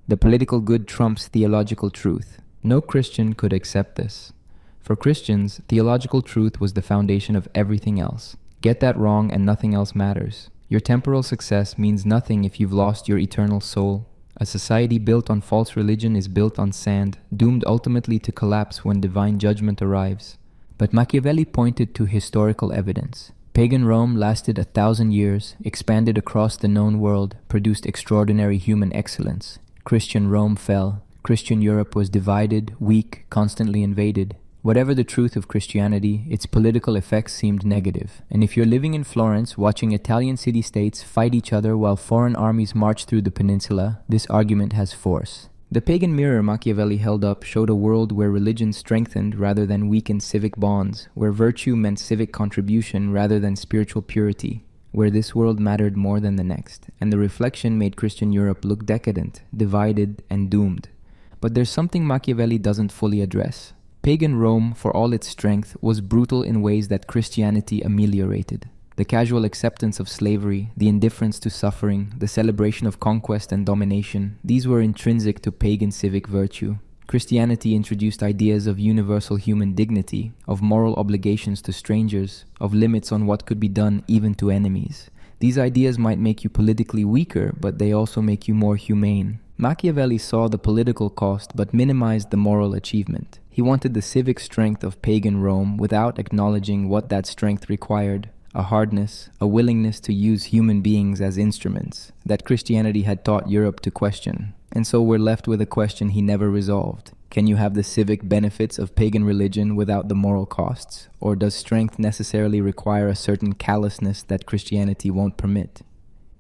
[SPEAKER 1] The political good trumps theological truth. No Christian could accept this. For Christians, theological truth was the foundation of everything else. Get that wrong and nothing else matters. Your temporal success means nothing if you've lost your eternal soul. A society built on false religion is built on sand, doomed ultimately to collapse when divine judgment arrives. But Machiavelli pointed to historical evidence. Pagan Rome lasted 1,000 years, expanded across the known world, produced extraordinary human excellence. Christian Rome fell. Christian Europe was divided, weak, constantly invaded. Whatever the truth of Christianity, its political effects seemed negative. And if you're living in Florence, watching Italian city-states fight each other while foreign armies march through the peninsula, this argument has force. The pagan mirror Machiavelli held up showed a world where religion strengthened rather than weakened civic bonds, where virtue meant civic contribution rather than spiritual purity, where this world mattered more than the next, and the reflection made Christian Europe look decadent, divided, and doomed. But there's something Machiavelli doesn't fully address. Pagan Rome, for all its strength, was brutal in ways that Christianity ameliorated. The casual acceptance of slavery, the indifference to suffering, the celebration of conquest and domination, these were intrinsic to pagan civic virtue. Christianity introduced ideas of universal human dignity, of moral obligations to strangers, of limits on what could be done even to enemies. These ideas might make you politically weaker, but they also make you more humane. Machiavelli saw the political cost but minimized the moral achievement. He wanted the civic strength of pagan Rome without acknowledging what that strength required, a hardness, a willingness to use human beings as instruments that Christianity had taught Europe to question. And so we're left with a question he never resolved. Can you have the civic benefits of pagan religion without the moral costs? Or does strength necessarily require a certain callousness that Christianity won't permit?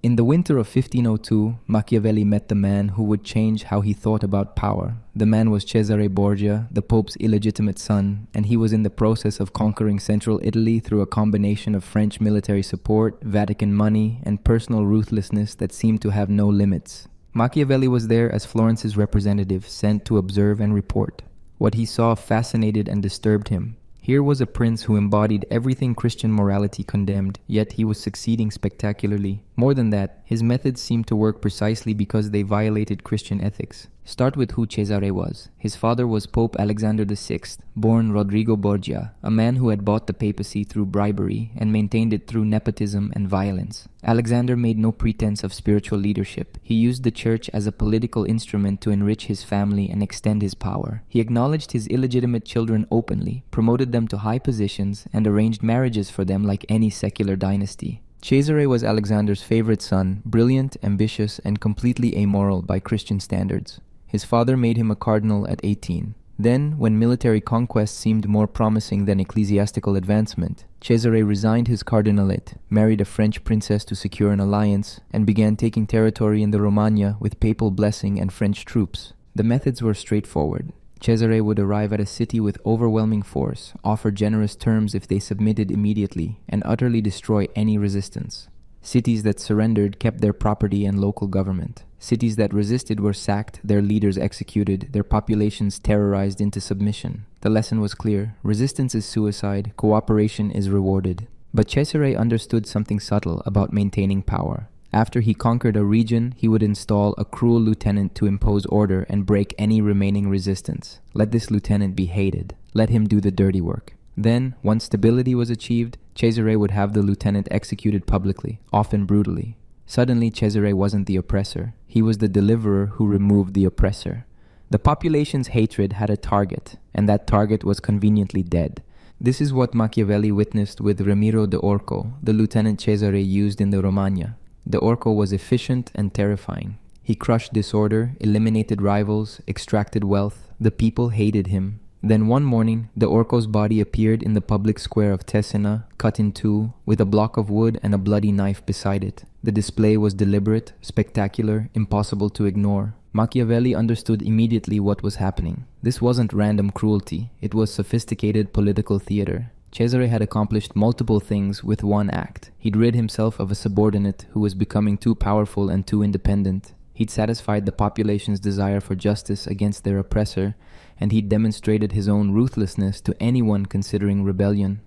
[SPEAKER 1] In the winter of 1502, Machiavelli met the man who would change how he thought about power. The man was Cesare Borgia, the Pope's illegitimate son, and he was in the process of conquering central Italy through a combination of French military support, Vatican money, and personal ruthlessness that seemed to have no limits. Machiavelli was there as Florence's representative, sent to observe and report. What he saw fascinated and disturbed him. Here was a prince who embodied everything Christian morality condemned, yet he was succeeding spectacularly. More than that, his methods seemed to work precisely because they violated Christian ethics. Start with who Cesare was. His father was Pope Alexander VI, born Rodrigo Borgia, a man who had bought the papacy through bribery and maintained it through nepotism and violence. Alexander made no pretense of spiritual leadership. He used the church as a political instrument to enrich his family and extend his power. He acknowledged his illegitimate children openly, promoted them to high positions, and arranged marriages for them like any secular dynasty. Cesare was Alexander's favorite son, brilliant, ambitious, and completely amoral by Christian standards. His father made him a cardinal at 18. Then, when military conquest seemed more promising than ecclesiastical advancement, Cesare resigned his cardinalate, married a French princess to secure an alliance, and began taking territory in the Romagna with papal blessing and French troops. The methods were straightforward. Cesare would arrive at a city with overwhelming force, offer generous terms if they submitted immediately, and utterly destroy any resistance. Cities that surrendered kept their property and local government. Cities that resisted were sacked, their leaders executed, their populations terrorized into submission. The lesson was clear. Resistance is suicide, cooperation is rewarded. But Cesare understood something subtle about maintaining power. After he conquered a region, he would install a cruel lieutenant to impose order and break any remaining resistance. Let this lieutenant be hated. Let him do the dirty work. Then, once stability was achieved, Cesare would have the lieutenant executed publicly, often brutally. Suddenly, Cesare wasn't the oppressor. He was the deliverer who removed the oppressor. The population's hatred had a target, and that target was conveniently dead. This is what Machiavelli witnessed with Ramiro de Orco, the lieutenant Cesare used in the Romagna. De Orco was efficient and terrifying. He crushed disorder, eliminated rivals, extracted wealth. The people hated him. Then one morning, De Orco's body appeared in the public square of Cesena, cut in two, with a block of wood and a bloody knife beside it. The display was deliberate, spectacular, impossible to ignore. Machiavelli understood immediately what was happening. This wasn't random cruelty, it was sophisticated political theater. Cesare had accomplished multiple things with one act. He'd rid himself of a subordinate who was becoming too powerful and too independent. He'd satisfied the population's desire for justice against their oppressor, and he'd demonstrated his own ruthlessness to anyone considering rebellion.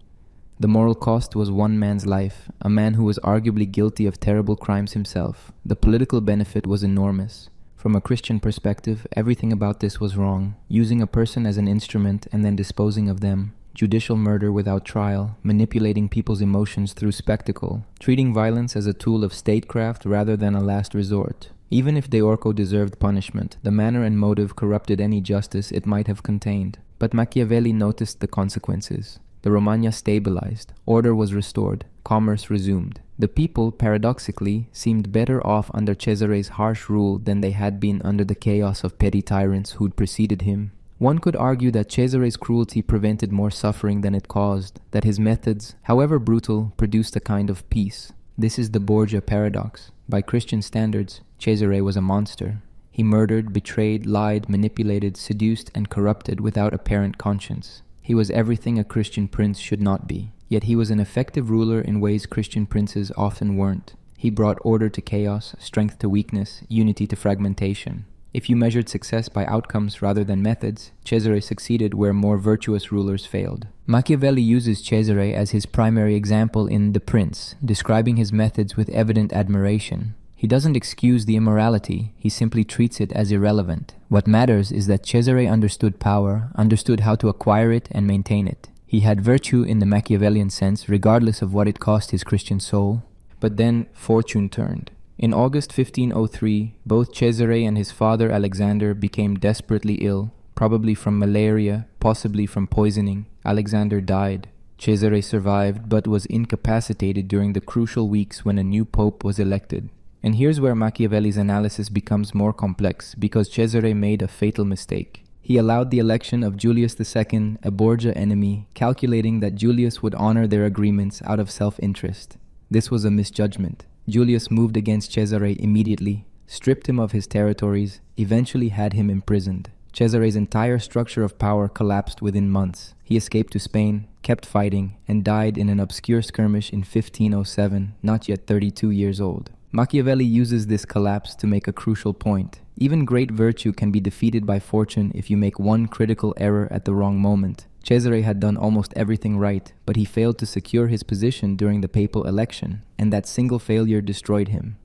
[SPEAKER 1] The moral cost was one man's life, a man who was arguably guilty of terrible crimes himself. The political benefit was enormous. From a Christian perspective, everything about this was wrong. Using a person as an instrument and then disposing of them. Judicial murder without trial, manipulating people's emotions through spectacle, treating violence as a tool of statecraft rather than a last resort. Even if De Orco deserved punishment, the manner and motive corrupted any justice it might have contained. But Machiavelli noticed the consequences. The Romagna stabilized, order was restored, commerce resumed. The people, paradoxically, seemed better off under Cesare's harsh rule than they had been under the chaos of petty tyrants who'd preceded him. One could argue that Cesare's cruelty prevented more suffering than it caused, that his methods, however brutal, produced a kind of peace. This is the Borgia paradox. By Christian standards, Cesare was a monster. He murdered, betrayed, lied, manipulated, seduced, and corrupted without apparent conscience. He was everything a Christian prince should not be. Yet he was an effective ruler in ways Christian princes often weren't. He brought order to chaos, strength to weakness, unity to fragmentation. If you measured success by outcomes rather than methods, Cesare succeeded where more virtuous rulers failed. Machiavelli uses Cesare as his primary example in The Prince, describing his methods with evident admiration. He doesn't excuse the immorality, he simply treats it as irrelevant. What matters is that Cesare understood power, understood how to acquire it and maintain it. He had virtue in the Machiavellian sense, regardless of what it cost his Christian soul. But then fortune turned. In August 1503, both Cesare and his father Alexander became desperately ill, probably from malaria, possibly from poisoning. Alexander died. Cesare survived, but was incapacitated during the crucial weeks when a new pope was elected. And here's where Machiavelli's analysis becomes more complex, because Cesare made a fatal mistake. He allowed the election of Julius II, a Borgia enemy, calculating that Julius would honor their agreements out of self-interest. This was a misjudgment. Julius moved against Cesare immediately, stripped him of his territories, eventually had him imprisoned. Cesare's entire structure of power collapsed within months. He escaped to Spain, kept fighting, and died in an obscure skirmish in 1507, not yet 32 years old. Machiavelli uses this collapse to make a crucial point. Even great virtue can be defeated by fortune if you make one critical error at the wrong moment. Cesare had done almost everything right, but he failed to secure his position during the papal election, and that single failure destroyed him.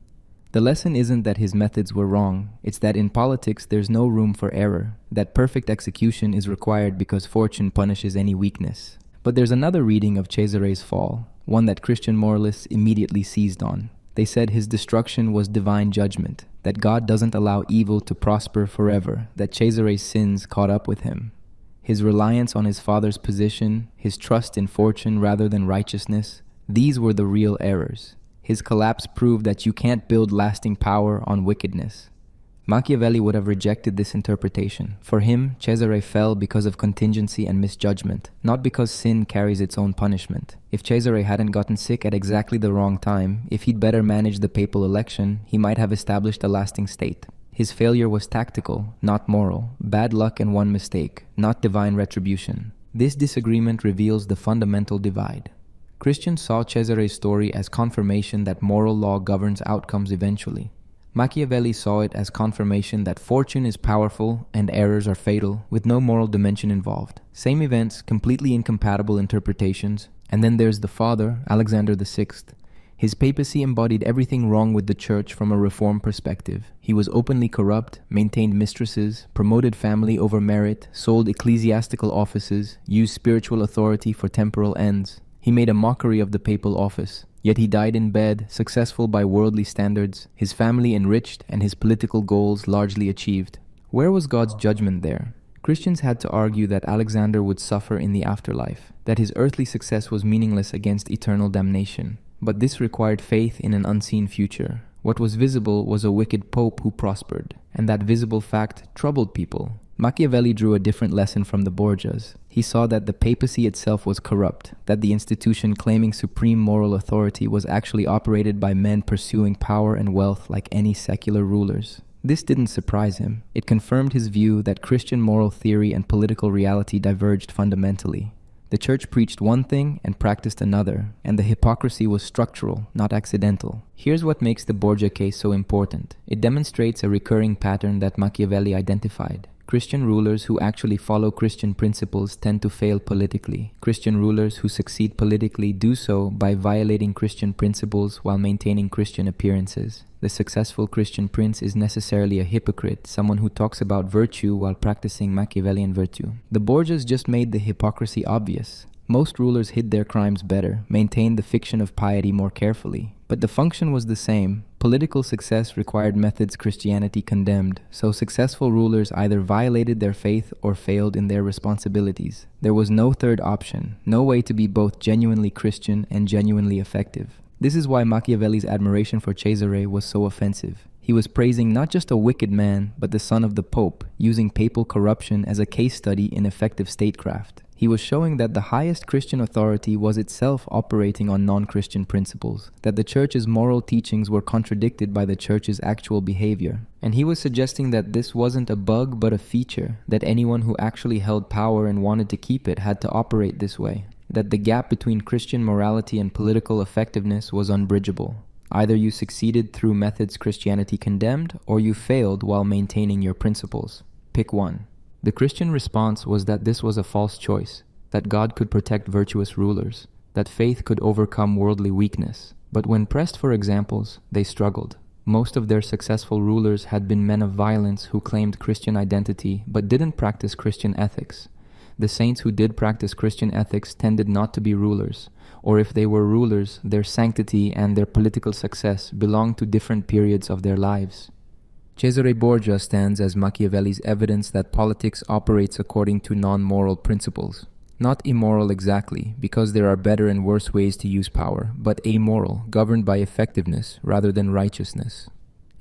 [SPEAKER 1] The lesson isn't that his methods were wrong, it's that in politics there's no room for error, that perfect execution is required because fortune punishes any weakness. But there's another reading of Cesare's fall, one that Christian moralists immediately seized on. They said his destruction was divine judgment, that God doesn't allow evil to prosper forever, that Cesare's sins caught up with him. His reliance on his father's position, his trust in fortune rather than righteousness, these were the real errors. His collapse proved that you can't build lasting power on wickedness. Machiavelli would have rejected this interpretation. For him, Cesare fell because of contingency and misjudgment, not because sin carries its own punishment. If Cesare hadn't gotten sick at exactly the wrong time, if he'd better managed the papal election, he might have established a lasting state. His failure was tactical, not moral. Bad luck and one mistake, not divine retribution. This disagreement reveals the fundamental divide. Christians saw Cesare's story as confirmation that moral law governs outcomes eventually. Machiavelli saw it as confirmation that fortune is powerful and errors are fatal, with no moral dimension involved. Same events, completely incompatible interpretations. And then there's the father, Alexander VI. His papacy embodied everything wrong with the church from a reform perspective. He was openly corrupt, maintained mistresses, promoted family over merit, sold ecclesiastical offices, used spiritual authority for temporal ends. He made a mockery of the papal office. Yet he died in bed, successful by worldly standards, his family enriched, and his political goals largely achieved. Where was God's judgment there? Christians had to argue that Alexander would suffer in the afterlife, that his earthly success was meaningless against eternal damnation. But this required faith in an unseen future. What was visible was a wicked pope who prospered, and that visible fact troubled people. Machiavelli drew a different lesson from the Borgias. He saw that the papacy itself was corrupt, that the institution claiming supreme moral authority was actually operated by men pursuing power and wealth like any secular rulers. This didn't surprise him. It confirmed his view that Christian moral theory and political reality diverged fundamentally. The church preached one thing and practiced another, and the hypocrisy was structural, not accidental. Here's what makes the Borgia case so important. It demonstrates a recurring pattern that Machiavelli identified. Christian rulers who actually follow Christian principles tend to fail politically. Christian rulers who succeed politically do so by violating Christian principles while maintaining Christian appearances. The successful Christian prince is necessarily a hypocrite, someone who talks about virtue while practicing Machiavellian virtue. The Borgias just made the hypocrisy obvious. Most rulers hid their crimes better, maintained the fiction of piety more carefully. But the function was the same. Political success required methods Christianity condemned, so successful rulers either violated their faith or failed in their responsibilities. There was no third option, no way to be both genuinely Christian and genuinely effective. This is why Machiavelli's admiration for Cesare was so offensive. He was praising not just a wicked man, but the son of the Pope, using papal corruption as a case study in effective statecraft. He was showing that the highest Christian authority was itself operating on non-Christian principles, that the church's moral teachings were contradicted by the church's actual behavior. And he was suggesting that this wasn't a bug but a feature, that anyone who actually held power and wanted to keep it had to operate this way, that the gap between Christian morality and political effectiveness was unbridgeable. Either you succeeded through methods Christianity condemned, or you failed while maintaining your principles. Pick one. The Christian response was that this was a false choice, that God could protect virtuous rulers, that faith could overcome worldly weakness. But when pressed for examples, they struggled. Most of their successful rulers had been men of violence who claimed Christian identity but didn't practice Christian ethics. The saints who did practice Christian ethics tended not to be rulers, or if they were rulers, their sanctity and their political success belonged to different periods of their lives. Cesare Borgia stands as Machiavelli's evidence that politics operates according to non-moral principles. Not immoral exactly, because there are better and worse ways to use power, but amoral, governed by effectiveness rather than righteousness.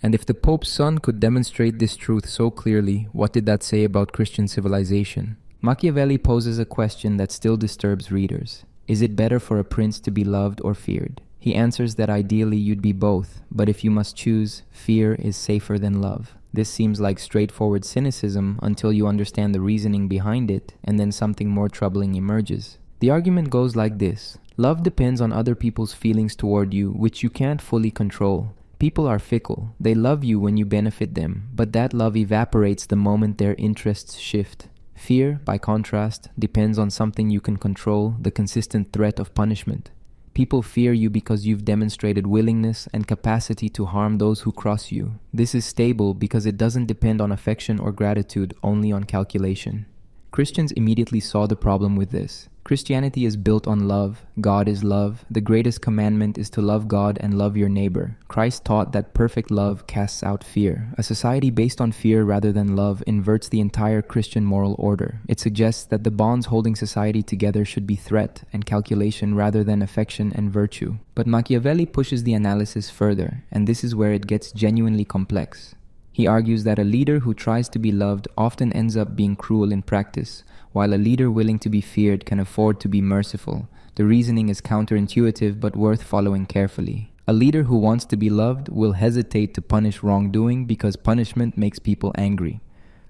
[SPEAKER 1] And if the Pope's son could demonstrate this truth so clearly, what did that say about Christian civilization? Machiavelli poses a question that still disturbs readers. Is it better for a prince to be loved or feared? He answers that ideally you'd be both, but if you must choose, fear is safer than love. This seems like straightforward cynicism until you understand the reasoning behind it, and then something more troubling emerges. The argument goes like this. Love depends on other people's feelings toward you, which you can't fully control. People are fickle. They love you when you benefit them, but that love evaporates the moment their interests shift. Fear, by contrast, depends on something you can control, the consistent threat of punishment. People fear you because you've demonstrated willingness and capacity to harm those who cross you. This is stable because it doesn't depend on affection or gratitude, only on calculation. Christians immediately saw the problem with this. Christianity is built on love. God is love. The greatest commandment is to love God and love your neighbor. Christ taught that perfect love casts out fear. A society based on fear rather than love inverts the entire Christian moral order. It suggests that the bonds holding society together should be threat and calculation rather than affection and virtue. But Machiavelli pushes the analysis further, and this is where it gets genuinely complex. He argues that a leader who tries to be loved often ends up being cruel in practice, while a leader willing to be feared can afford to be merciful. The reasoning is counterintuitive but worth following carefully. A leader who wants to be loved will hesitate to punish wrongdoing because punishment makes people angry.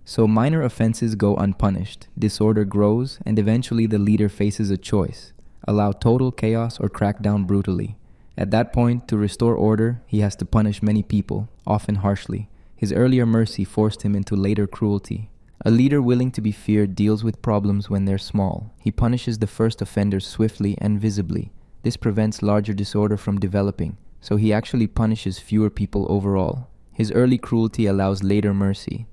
[SPEAKER 1] So minor offenses go unpunished, disorder grows, and eventually the leader faces a choice: allow total chaos or crack down brutally. At that point, to restore order, he has to punish many people, often harshly. His earlier mercy forced him into later cruelty. A leader willing to be feared deals with problems when they're small. He punishes the first offenders swiftly and visibly. This prevents larger disorder from developing, so he actually punishes fewer people overall. His early cruelty allows later mercy.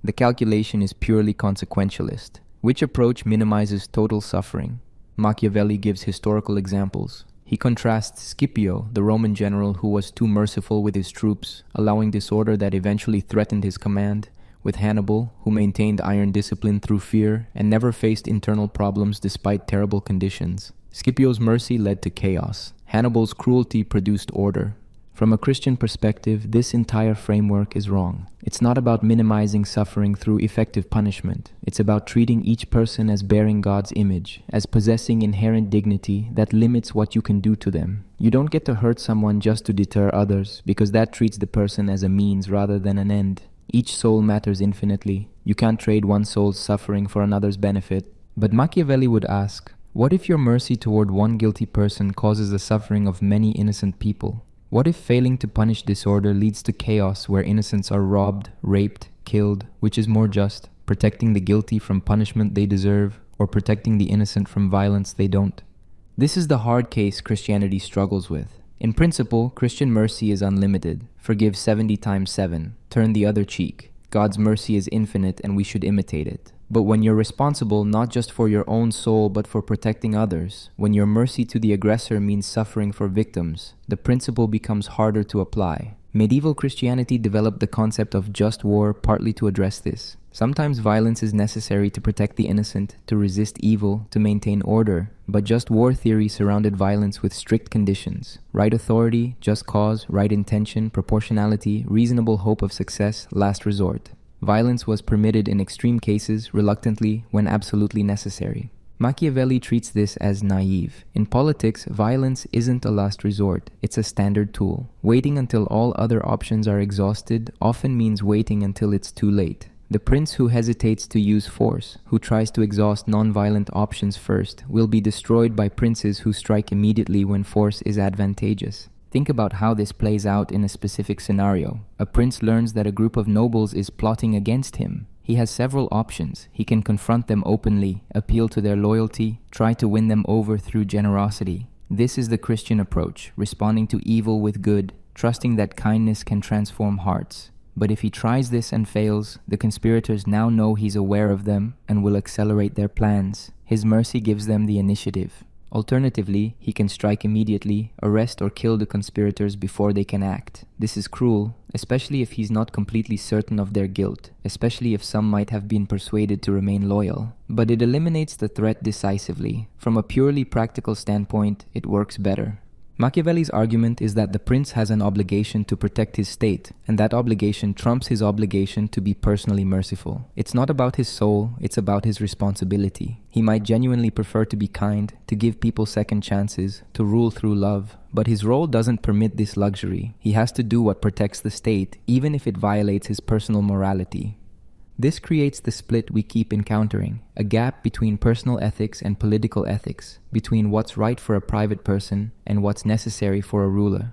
[SPEAKER 1] The calculation is purely consequentialist. Which approach minimizes total suffering? Machiavelli gives historical examples. He contrasts Scipio, the Roman general who was too merciful with his troops, allowing disorder that eventually threatened his command, with Hannibal, who maintained iron discipline through fear and never faced internal problems despite terrible conditions. Scipio's mercy led to chaos. Hannibal's cruelty produced order. From a Christian perspective, this entire framework is wrong. It's not about minimizing suffering through effective punishment. It's about treating each person as bearing God's image, as possessing inherent dignity that limits what you can do to them. You don't get to hurt someone just to deter others, because that treats the person as a means rather than an end. Each soul matters infinitely. You can't trade one soul's suffering for another's benefit. But Machiavelli would ask, what if your mercy toward one guilty person causes the suffering of many innocent people? What if failing to punish disorder leads to chaos where innocents are robbed, raped, killed? Which is more just, protecting the guilty from punishment they deserve, or protecting the innocent from violence they don't? This is the hard case Christianity struggles with. In principle, Christian mercy is unlimited. Forgive 70 times 7. Turn the other cheek. God's mercy is infinite and we should imitate it. But when you're responsible not just for your own soul but for protecting others, when your mercy to the aggressor means suffering for victims, the principle becomes harder to apply. Medieval Christianity developed the concept of just war partly to address this. Sometimes violence is necessary to protect the innocent, to resist evil, to maintain order, but just war theory surrounded violence with strict conditions: right authority, just cause, right intention, proportionality, reasonable hope of success, last resort. Violence was permitted in extreme cases, reluctantly, when absolutely necessary. Machiavelli treats this as naive. In politics, violence isn't a last resort, it's a standard tool. Waiting until all other options are exhausted often means waiting until it's too late. The prince who hesitates to use force, who tries to exhaust non-violent options first, will be destroyed by princes who strike immediately when force is advantageous. Think about how this plays out in a specific scenario. A prince learns that a group of nobles is plotting against him. He has several options. He can confront them openly, appeal to their loyalty, try to win them over through generosity. This is the Christian approach, responding to evil with good, trusting that kindness can transform hearts. But if he tries this and fails, the conspirators now know he's aware of them and will accelerate their plans. His mercy gives them the initiative. Alternatively, he can strike immediately, arrest or kill the conspirators before they can act. This is cruel, especially if he's not completely certain of their guilt, especially if some might have been persuaded to remain loyal. But it eliminates the threat decisively. From a purely practical standpoint, it works better. Machiavelli's argument is that the prince has an obligation to protect his state, and that obligation trumps his obligation to be personally merciful. It's not about his soul, it's about his responsibility. He might genuinely prefer to be kind, to give people second chances, to rule through love, but his role doesn't permit this luxury. He has to do what protects the state, even if it violates his personal morality. This creates the split we keep encountering, a gap between personal ethics and political ethics, between what's right for a private person and what's necessary for a ruler.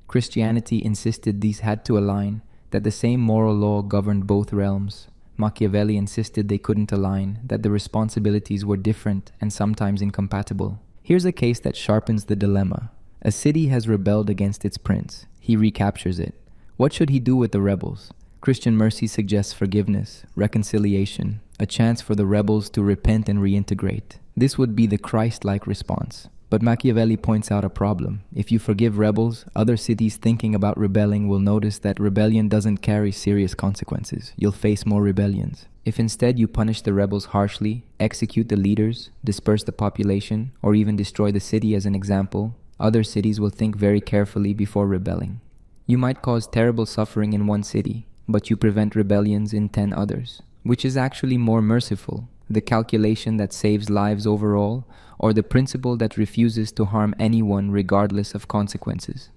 [SPEAKER 1] Christianity insisted these had to align, that the same moral law governed both realms. Machiavelli insisted they couldn't align, that the responsibilities were different and sometimes incompatible. Here's a case that sharpens the dilemma. A city has rebelled against its prince. He recaptures it. What should he do with the rebels? Christian mercy suggests forgiveness, reconciliation, a chance for the rebels to repent and reintegrate. This would be the Christ-like response. But Machiavelli points out a problem. If you forgive rebels, other cities thinking about rebelling will notice that rebellion doesn't carry serious consequences. You'll face more rebellions. If instead you punish the rebels harshly, execute the leaders, disperse the population, or even destroy the city as an example, other cities will think very carefully before rebelling. You might cause terrible suffering in one city, but you prevent rebellions in 10 others. Which is actually more merciful? The calculation that saves lives overall, or the principle that refuses to harm anyone regardless of consequences?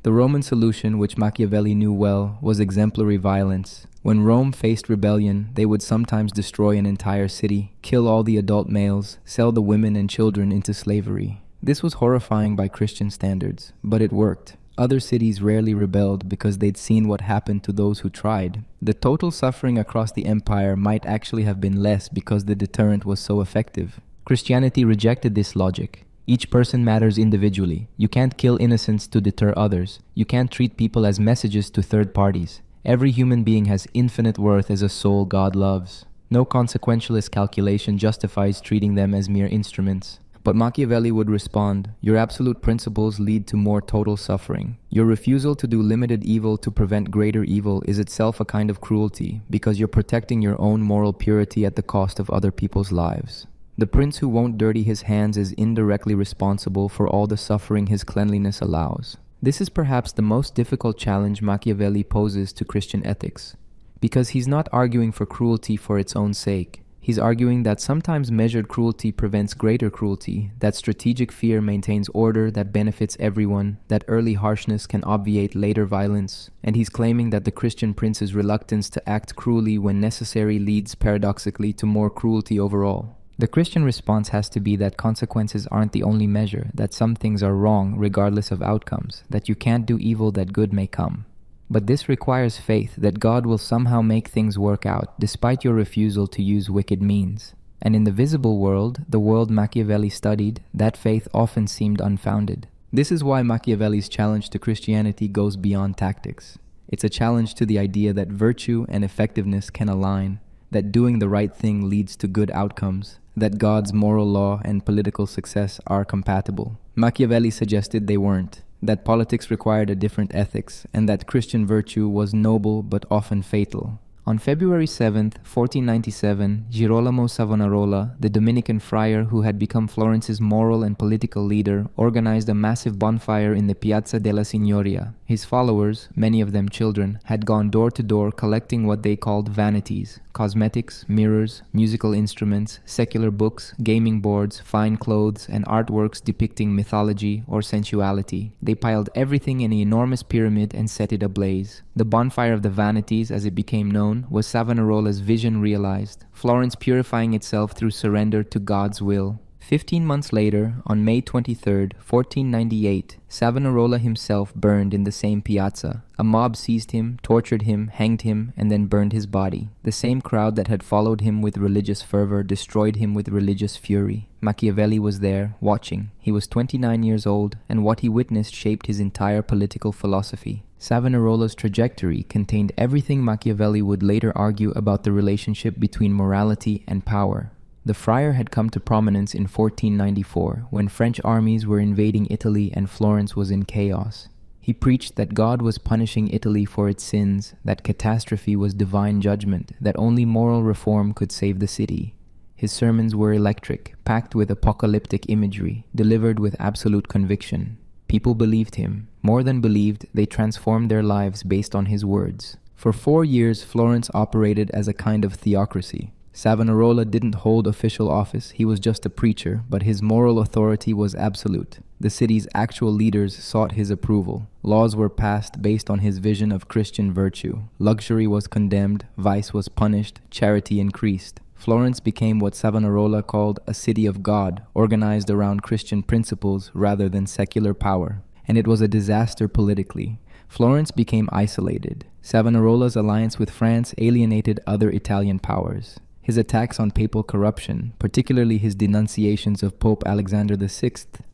[SPEAKER 1] The Roman solution, which Machiavelli knew well, was exemplary violence. When Rome faced rebellion, they would sometimes destroy an entire city, kill all the adult males, sell the women and children into slavery. This was horrifying by Christian standards, but it worked. Other cities rarely rebelled because they'd seen what happened to those who tried. The total suffering across the empire might actually have been less because the deterrent was so effective. Christianity rejected this logic. Each person matters individually. You can't kill innocents to deter others. You can't treat people as messages to third parties. Every human being has infinite worth as a soul God loves. No consequentialist calculation justifies treating them as mere instruments. But Machiavelli would respond, your absolute principles lead to more total suffering. Your refusal to do limited evil to prevent greater evil is itself a kind of cruelty, because you're protecting your own moral purity at the cost of other people's lives. The prince who won't dirty his hands is indirectly responsible for all the suffering his cleanliness allows. This is perhaps the most difficult challenge Machiavelli poses to Christian ethics, because he's not arguing for cruelty for its own sake. He's arguing that sometimes measured cruelty prevents greater cruelty, that strategic fear maintains order that benefits everyone, that early harshness can obviate later violence, and he's claiming that the Christian prince's reluctance to act cruelly when necessary leads paradoxically to more cruelty overall. The Christian response has to be that consequences aren't the only measure, that some things are wrong regardless of outcomes, that you can't do evil that good may come. But this requires faith that God will somehow make things work out despite your refusal to use wicked means. And in the visible world, the world Machiavelli studied, that faith often seemed unfounded. This is why Machiavelli's challenge to Christianity goes beyond tactics. It's a challenge to the idea that virtue and effectiveness can align, that doing the right thing leads to good outcomes, that God's moral law and political success are compatible. Machiavelli suggested they weren't, that politics required a different ethics, and that Christian virtue was noble but often fatal. On February 7, 1497, Girolamo Savonarola, the Dominican friar who had become Florence's moral and political leader, organized a massive bonfire in the Piazza della Signoria. His followers, many of them children, had gone door to door collecting what they called vanities: cosmetics, mirrors, musical instruments, secular books, gaming boards, fine clothes, and artworks depicting mythology or sensuality. They piled everything in an enormous pyramid and set it ablaze. The bonfire of the vanities, as it became known, was Savonarola's vision realized, Florence purifying itself through surrender to God's will. 15 months later, on May 23, 1498, Savonarola himself burned in the same piazza. A mob seized him, tortured him, hanged him, and then burned his body. The same crowd that had followed him with religious fervor destroyed him with religious fury. Machiavelli was there, watching. He was 29 years old, and what he witnessed shaped his entire political philosophy. Savonarola's trajectory contained everything Machiavelli would later argue about the relationship between morality and power. The friar had come to prominence in 1494, when French armies were invading Italy and Florence was in chaos. He preached that God was punishing Italy for its sins, that catastrophe was divine judgment, that only moral reform could save the city. His sermons were electric, packed with apocalyptic imagery, delivered with absolute conviction. People believed him. More than believed, they transformed their lives based on his words. For 4 years, Florence operated as a kind of theocracy. Savonarola didn't hold official office, he was just a preacher, but his moral authority was absolute. The city's actual leaders sought his approval. Laws were passed based on his vision of Christian virtue. Luxury was condemned, vice was punished, charity increased. Florence became what Savonarola called a city of God, organized around Christian principles rather than secular power. And it was a disaster politically. Florence became isolated. Savonarola's alliance with France alienated other Italian powers. His attacks on papal corruption, particularly his denunciations of Pope Alexander VI,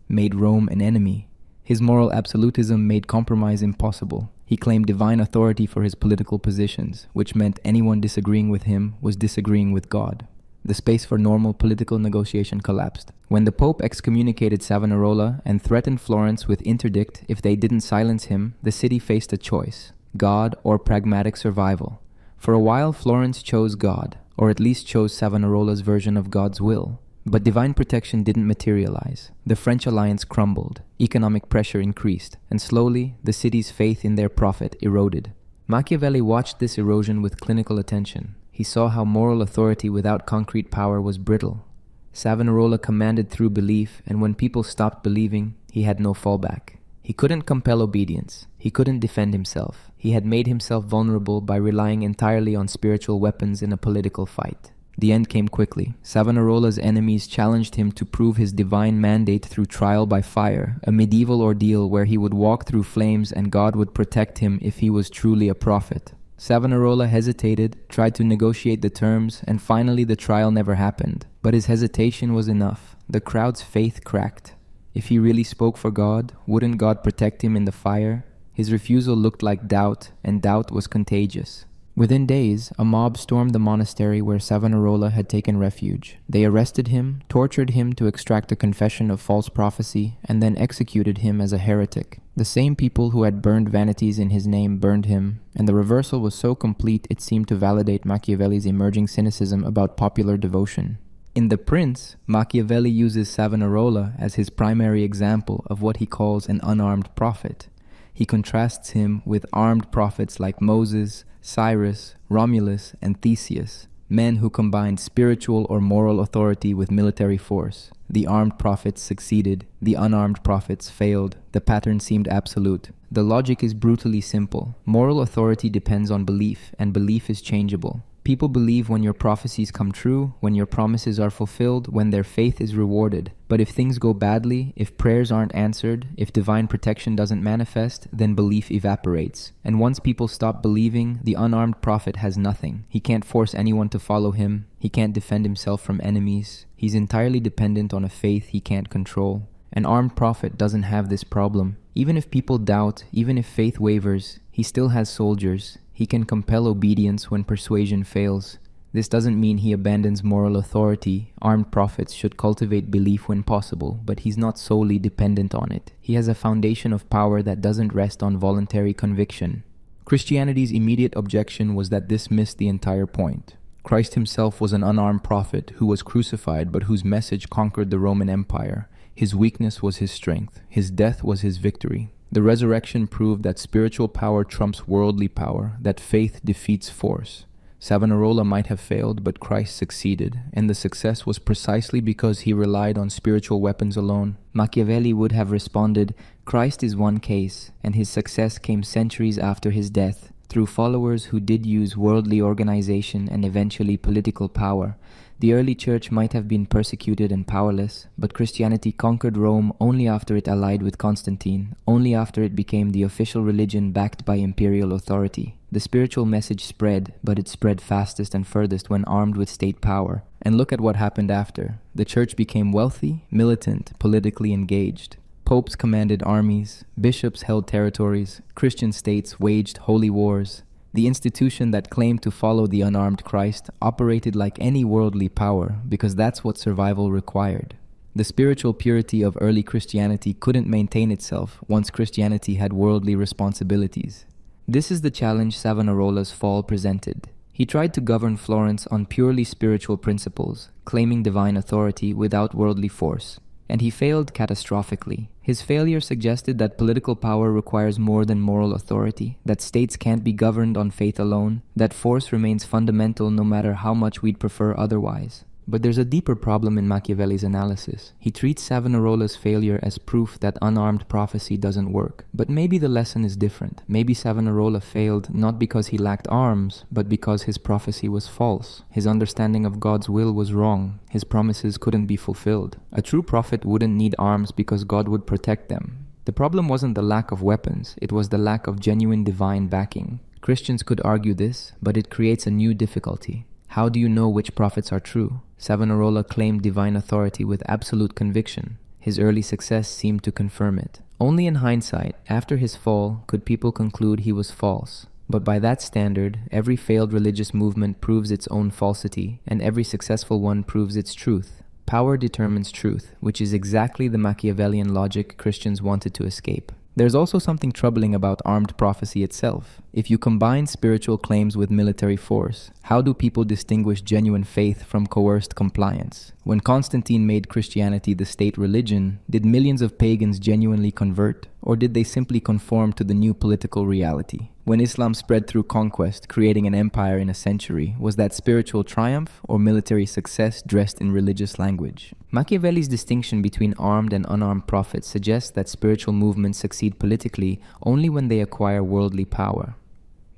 [SPEAKER 1] made Rome an enemy. His moral absolutism made compromise impossible. He claimed divine authority for his political positions, which meant anyone disagreeing with him was disagreeing with God. The space for normal political negotiation collapsed. When the Pope excommunicated Savonarola and threatened Florence with interdict if they didn't silence him, the city faced a choice: God or pragmatic survival. For a while, Florence chose God, or at least chose Savonarola's version of God's will. But divine protection didn't materialize. The French alliance crumbled, economic pressure increased, and slowly the city's faith in their prophet eroded. Machiavelli watched this erosion with clinical attention. He saw how moral authority without concrete power was brittle. Savonarola commanded through belief, and when people stopped believing, he had no fallback. He couldn't compel obedience. He couldn't defend himself. He had made himself vulnerable by relying entirely on spiritual weapons in a political fight. The end came quickly. Savonarola's enemies challenged him to prove his divine mandate through trial by fire, a medieval ordeal where he would walk through flames and God would protect him if he was truly a prophet. Savonarola hesitated, tried to negotiate the terms, and finally the trial never happened. But his hesitation was enough. The crowd's faith cracked. If he really spoke for God, wouldn't God protect him in the fire? His refusal looked like doubt, and doubt was contagious. Within days, a mob stormed the monastery where Savonarola had taken refuge. They arrested him, tortured him to extract a confession of false prophecy, and then executed him as a heretic. The same people who had burned vanities in his name burned him, and the reversal was so complete it seemed to validate Machiavelli's emerging cynicism about popular devotion. In The Prince, Machiavelli uses Savonarola as his primary example of what he calls an unarmed prophet. He contrasts him with armed prophets like Moses, Cyrus, Romulus, and Theseus, men who combined spiritual or moral authority with military force. The armed prophets succeeded, the unarmed prophets failed. The pattern seemed absolute. The logic is brutally simple. Moral authority depends on belief, and belief is changeable. People believe when your prophecies come true, when your promises are fulfilled, when their faith is rewarded. But if things go badly, if prayers aren't answered, if divine protection doesn't manifest, then belief evaporates. And once people stop believing, the unarmed prophet has nothing. He can't force anyone to follow him. He can't defend himself from enemies. He's entirely dependent on a faith he can't control. An armed prophet doesn't have this problem. Even if people doubt, even if faith wavers, he still has soldiers. He can compel obedience when persuasion fails. This doesn't mean he abandons moral authority. Armed prophets should cultivate belief when possible, but he's not solely dependent on it. He has a foundation of power that doesn't rest on voluntary conviction. Christianity's immediate objection was that this missed the entire point. Christ himself was an unarmed prophet who was crucified but whose message conquered the Roman Empire. His weakness was his strength. His death was his victory. The resurrection proved that spiritual power trumps worldly power, that faith defeats force. Savonarola might have failed, but Christ succeeded, and the success was precisely because he relied on spiritual weapons alone. Machiavelli would have responded, "Christ is one case, and his success came centuries after his death, through followers who did use worldly organization and eventually political power. The early church might have been persecuted and powerless, but Christianity conquered Rome only after it allied with Constantine, only after it became the official religion backed by imperial authority. The spiritual message spread, but it spread fastest and furthest when armed with state power. And look at what happened after. The church became wealthy, militant, politically engaged. Popes commanded armies, bishops held territories, Christian states waged holy wars. The institution that claimed to follow the unarmed Christ operated like any worldly power because that's what survival required. The spiritual purity of early Christianity couldn't maintain itself once Christianity had worldly responsibilities. This is the challenge Savonarola's fall presented. He tried to govern Florence on purely spiritual principles, claiming divine authority without worldly force. And he failed catastrophically. His failure suggested that political power requires more than moral authority, that states can't be governed on faith alone, that force remains fundamental no matter how much we'd prefer otherwise. But there's a deeper problem in Machiavelli's analysis. He treats Savonarola's failure as proof that unarmed prophecy doesn't work. But maybe the lesson is different. Maybe Savonarola failed not because he lacked arms, but because his prophecy was false. His understanding of God's will was wrong. His promises couldn't be fulfilled. A true prophet wouldn't need arms because God would protect them. The problem wasn't the lack of weapons, it was the lack of genuine divine backing. Christians could argue this, but it creates a new difficulty. How do you know which prophets are true? Savonarola claimed divine authority with absolute conviction. His early success seemed to confirm it. Only in hindsight, after his fall, could people conclude he was false. But by that standard, every failed religious movement proves its own falsity, and every successful one proves its truth. Power determines truth, which is exactly the Machiavellian logic Christians wanted to escape. There's also something troubling about armed prophecy itself. If you combine spiritual claims with military force, how do people distinguish genuine faith from coerced compliance? When Constantine made Christianity the state religion, did millions of pagans genuinely convert, or did they simply conform to the new political reality? When Islam spread through conquest, creating an empire in a century, was that spiritual triumph or military success dressed in religious language? Machiavelli's distinction between armed and unarmed prophets suggests that spiritual movements succeed politically only when they acquire worldly power.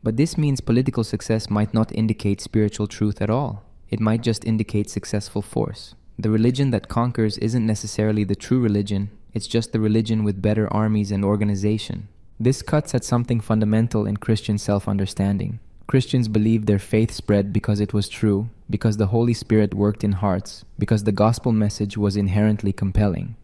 [SPEAKER 1] But this means political success might not indicate spiritual truth at all. It might just indicate successful force. The religion that conquers isn't necessarily the true religion, it's just the religion with better armies and organization. This cuts at something fundamental in Christian self-understanding. Christians believed their faith spread because it was true, because the Holy Spirit worked in hearts, because the gospel message was inherently compelling.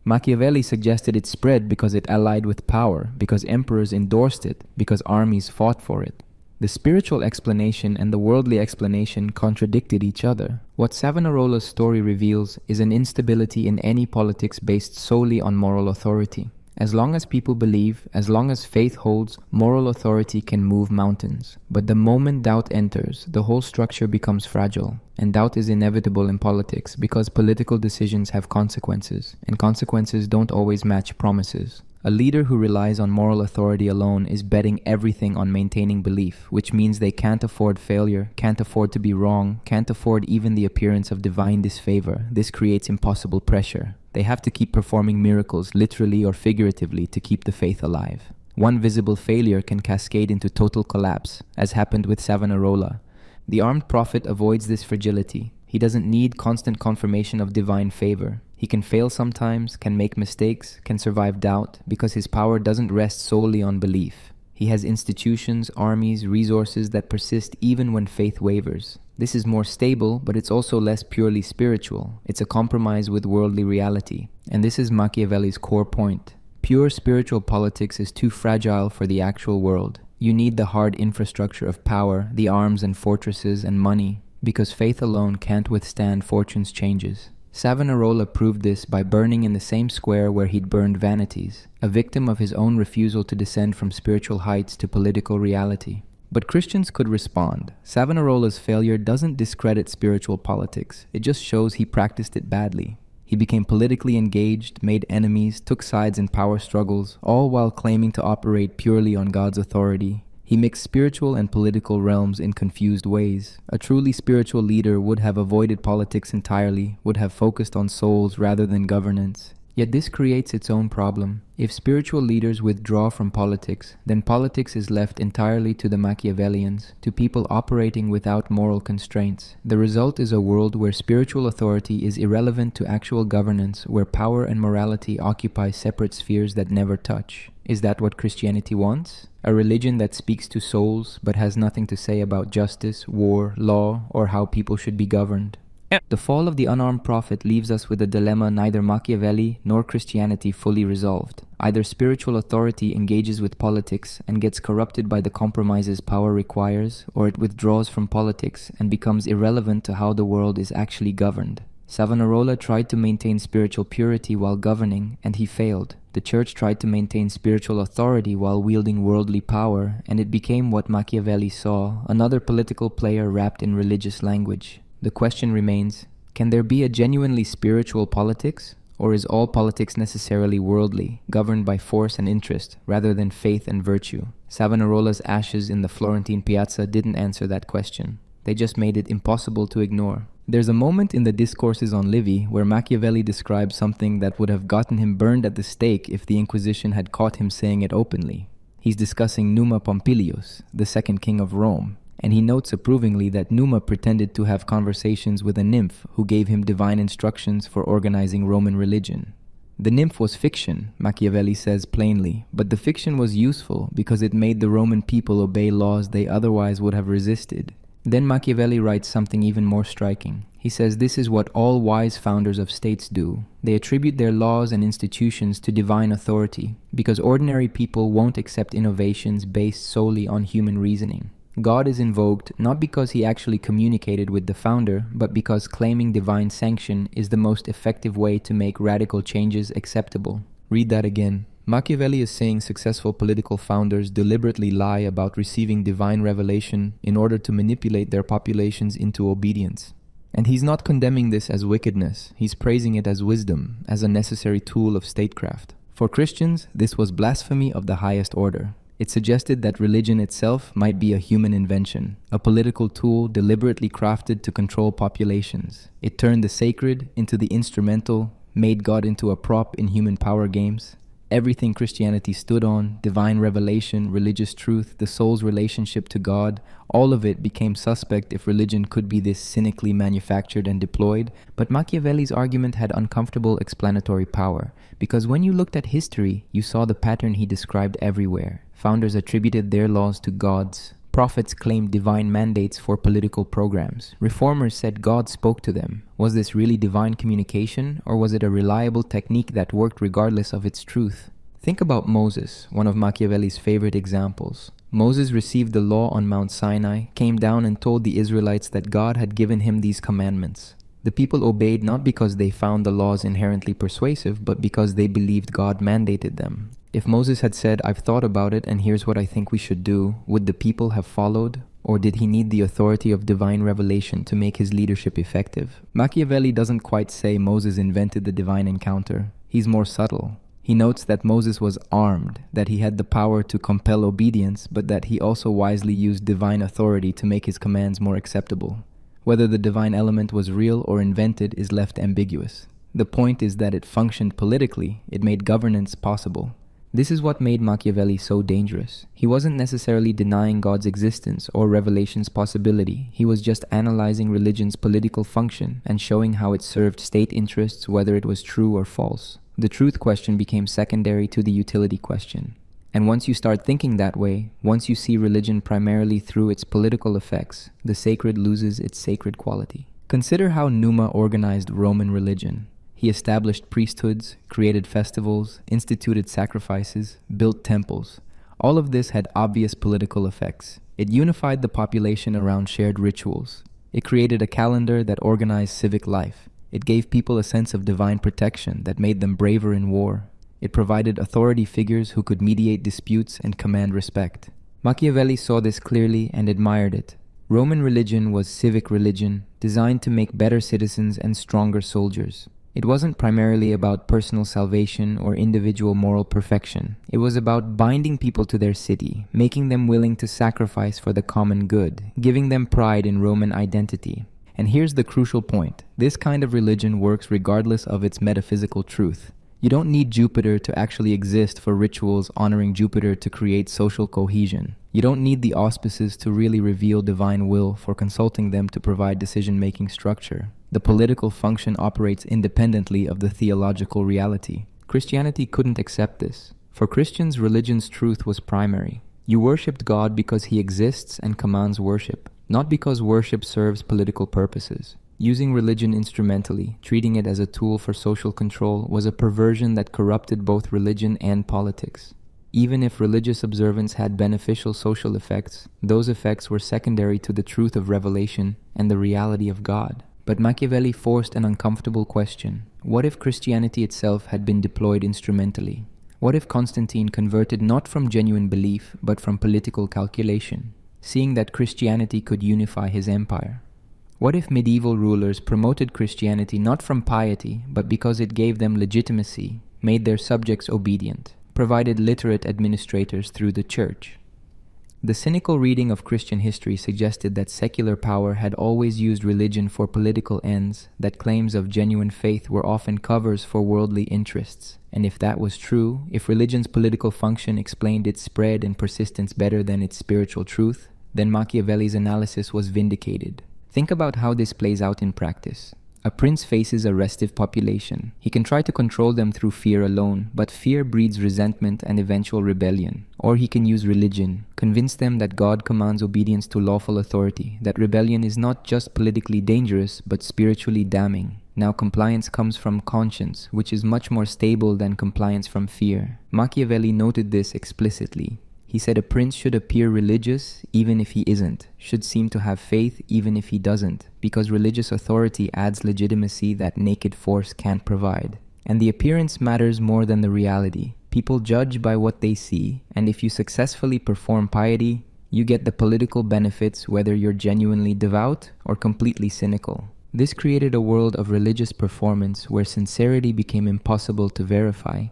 [SPEAKER 1] Machiavelli suggested it spread because it allied with power, because emperors endorsed it, because armies fought for it. The spiritual explanation and the worldly explanation contradicted each other. What Savonarola's story reveals is an instability in any politics based solely on moral authority. As long as people believe, as long as faith holds, moral authority can move mountains. But the moment doubt enters, the whole structure becomes fragile. And doubt is inevitable in politics because political decisions have consequences, and consequences don't always match promises. A leader who relies on moral authority alone is betting everything on maintaining belief, which means they can't afford failure, can't afford to be wrong, can't afford even the appearance of divine disfavor. This creates impossible pressure. They have to keep performing miracles, literally or figuratively, to keep the faith alive. One visible failure can cascade into total collapse, as happened with Savonarola. The armed prophet avoids this fragility. He doesn't need constant confirmation of divine favor. He can fail sometimes, can make mistakes, can survive doubt, because his power doesn't rest solely on belief. He has institutions, armies, resources that persist even when faith wavers. This is more stable, but it's also less purely spiritual. It's a compromise with worldly reality. And this is Machiavelli's core point. Pure spiritual politics is too fragile for the actual world. You need the hard infrastructure of power, the arms and fortresses and money, because faith alone can't withstand fortune's changes. Savonarola proved this by burning in the same square where he'd burned vanities, a victim of his own refusal to descend from spiritual heights to political reality. But Christians could respond. Savonarola's failure doesn't discredit spiritual politics, it just shows he practiced it badly. He became politically engaged, made enemies, took sides in power struggles, all while claiming to operate purely on God's authority. He mixed spiritual and political realms in confused ways. A truly spiritual leader would have avoided politics entirely, would have focused on souls rather than governance. Yet this creates its own problem. If spiritual leaders withdraw from politics, then politics is left entirely to the Machiavellians, to people operating without moral constraints. The result is a world where spiritual authority is irrelevant to actual governance, where power and morality occupy separate spheres that never touch. Is that what Christianity wants? A religion that speaks to souls but has nothing to say about justice, war, law, or how people should be governed? The fall of the unarmed prophet leaves us with a dilemma neither Machiavelli nor Christianity fully resolved. Either spiritual authority engages with politics and gets corrupted by the compromises power requires, or it withdraws from politics and becomes irrelevant to how the world is actually governed. Savonarola tried to maintain spiritual purity while governing, and he failed. The church tried to maintain spiritual authority while wielding worldly power, and it became what Machiavelli saw, another political player wrapped in religious language. The question remains, can there be a genuinely spiritual politics? Or is all politics necessarily worldly, governed by force and interest, rather than faith and virtue? Savonarola's ashes in the Florentine piazza didn't answer that question. They just made it impossible to ignore. There's a moment in the Discourses on Livy where Machiavelli describes something that would have gotten him burned at the stake if the Inquisition had caught him saying it openly. He's discussing Numa Pompilius, the second king of Rome, and he notes approvingly that Numa pretended to have conversations with a nymph who gave him divine instructions for organizing Roman religion. The nymph was fiction, Machiavelli says plainly, but the fiction was useful because it made the Roman people obey laws they otherwise would have resisted. Then Machiavelli writes something even more striking. He says this is what all wise founders of states do. They attribute their laws and institutions to divine authority, because ordinary people won't accept innovations based solely on human reasoning. God is invoked not because he actually communicated with the founder, but because claiming divine sanction is the most effective way to make radical changes acceptable. Read that again. Machiavelli is saying successful political founders deliberately lie about receiving divine revelation in order to manipulate their populations into obedience. And he's not condemning this as wickedness, he's praising it as wisdom, as a necessary tool of statecraft. For Christians, this was blasphemy of the highest order. It suggested that religion itself might be a human invention, a political tool deliberately crafted to control populations. It turned the sacred into the instrumental, made God into a prop in human power games. Everything Christianity stood on, divine revelation, religious truth, the soul's relationship to God, all of it became suspect if religion could be this cynically manufactured and deployed. But Machiavelli's argument had uncomfortable explanatory power, because when you looked at history, you saw the pattern he described everywhere. Founders attributed their laws to gods, Prophets claimed divine mandates for political programs. Reformers said God spoke to them. Was this really divine communication, or was it a reliable technique that worked regardless of its truth? Think about Moses, one of Machiavelli's favorite examples. Moses received the law on Mount Sinai, came down and told the Israelites that God had given him these commandments. The people obeyed not because they found the laws inherently persuasive, but because they believed God mandated them. If Moses had said, "I've thought about it and here's what I think we should do," would the people have followed? Or did he need the authority of divine revelation to make his leadership effective? Machiavelli doesn't quite say Moses invented the divine encounter. He's more subtle. He notes that Moses was armed, that he had the power to compel obedience, but that he also wisely used divine authority to make his commands more acceptable. Whether the divine element was real or invented is left ambiguous. The point is that it functioned politically, it made governance possible. This is what made Machiavelli so dangerous. He wasn't necessarily denying God's existence or revelation's possibility. He was just analyzing religion's political function and showing how it served state interests, whether it was true or false. The truth question became secondary to the utility question. And once you start thinking that way, once you see religion primarily through its political effects, the sacred loses its sacred quality. Consider how Numa organized Roman religion. He established priesthoods, created festivals, instituted sacrifices, built temples. All of this had obvious political effects. It unified the population around shared rituals. It created a calendar that organized civic life. It gave people a sense of divine protection that made them braver in war. It provided authority figures who could mediate disputes and command respect. Machiavelli saw this clearly and admired it. Roman religion was civic religion, designed to make better citizens and stronger soldiers. It wasn't primarily about personal salvation or individual moral perfection. It was about binding people to their city, making them willing to sacrifice for the common good, giving them pride in Roman identity. And here's the crucial point. This kind of religion works regardless of its metaphysical truth. You don't need Jupiter to actually exist for rituals honoring Jupiter to create social cohesion. You don't need the auspices to really reveal divine will for consulting them to provide decision-making structure. The political function operates independently of the theological reality. Christianity couldn't accept this. For Christians, religion's truth was primary. You worshipped God because he exists and commands worship, not because worship serves political purposes. Using religion instrumentally, treating it as a tool for social control, was a perversion that corrupted both religion and politics. Even if religious observance had beneficial social effects, those effects were secondary to the truth of revelation and the reality of God. But Machiavelli forced an uncomfortable question. What if Christianity itself had been deployed instrumentally? What if Constantine converted not from genuine belief, but from political calculation, seeing that Christianity could unify his empire? What if medieval rulers promoted Christianity not from piety, but because it gave them legitimacy, made their subjects obedient, provided literate administrators through the church? The cynical reading of Christian history suggested that secular power had always used religion for political ends, that claims of genuine faith were often covers for worldly interests. And if that was true, if religion's political function explained its spread and persistence better than its spiritual truth, then Machiavelli's analysis was vindicated. Think about how this plays out in practice. A prince faces a restive population. He can try to control them through fear alone, but fear breeds resentment and eventual rebellion. Or he can use religion, convince them that God commands obedience to lawful authority, that rebellion is not just politically dangerous, but spiritually damning. Now compliance comes from conscience, which is much more stable than compliance from fear. Machiavelli noted this explicitly. He said a prince should appear religious even if he isn't, should seem to have faith even if he doesn't, because religious authority adds legitimacy that naked force can't provide. And the appearance matters more than the reality. People judge by what they see, and if you successfully perform piety, you get the political benefits whether you're genuinely devout or completely cynical. This created a world of religious performance where sincerity became impossible to verify.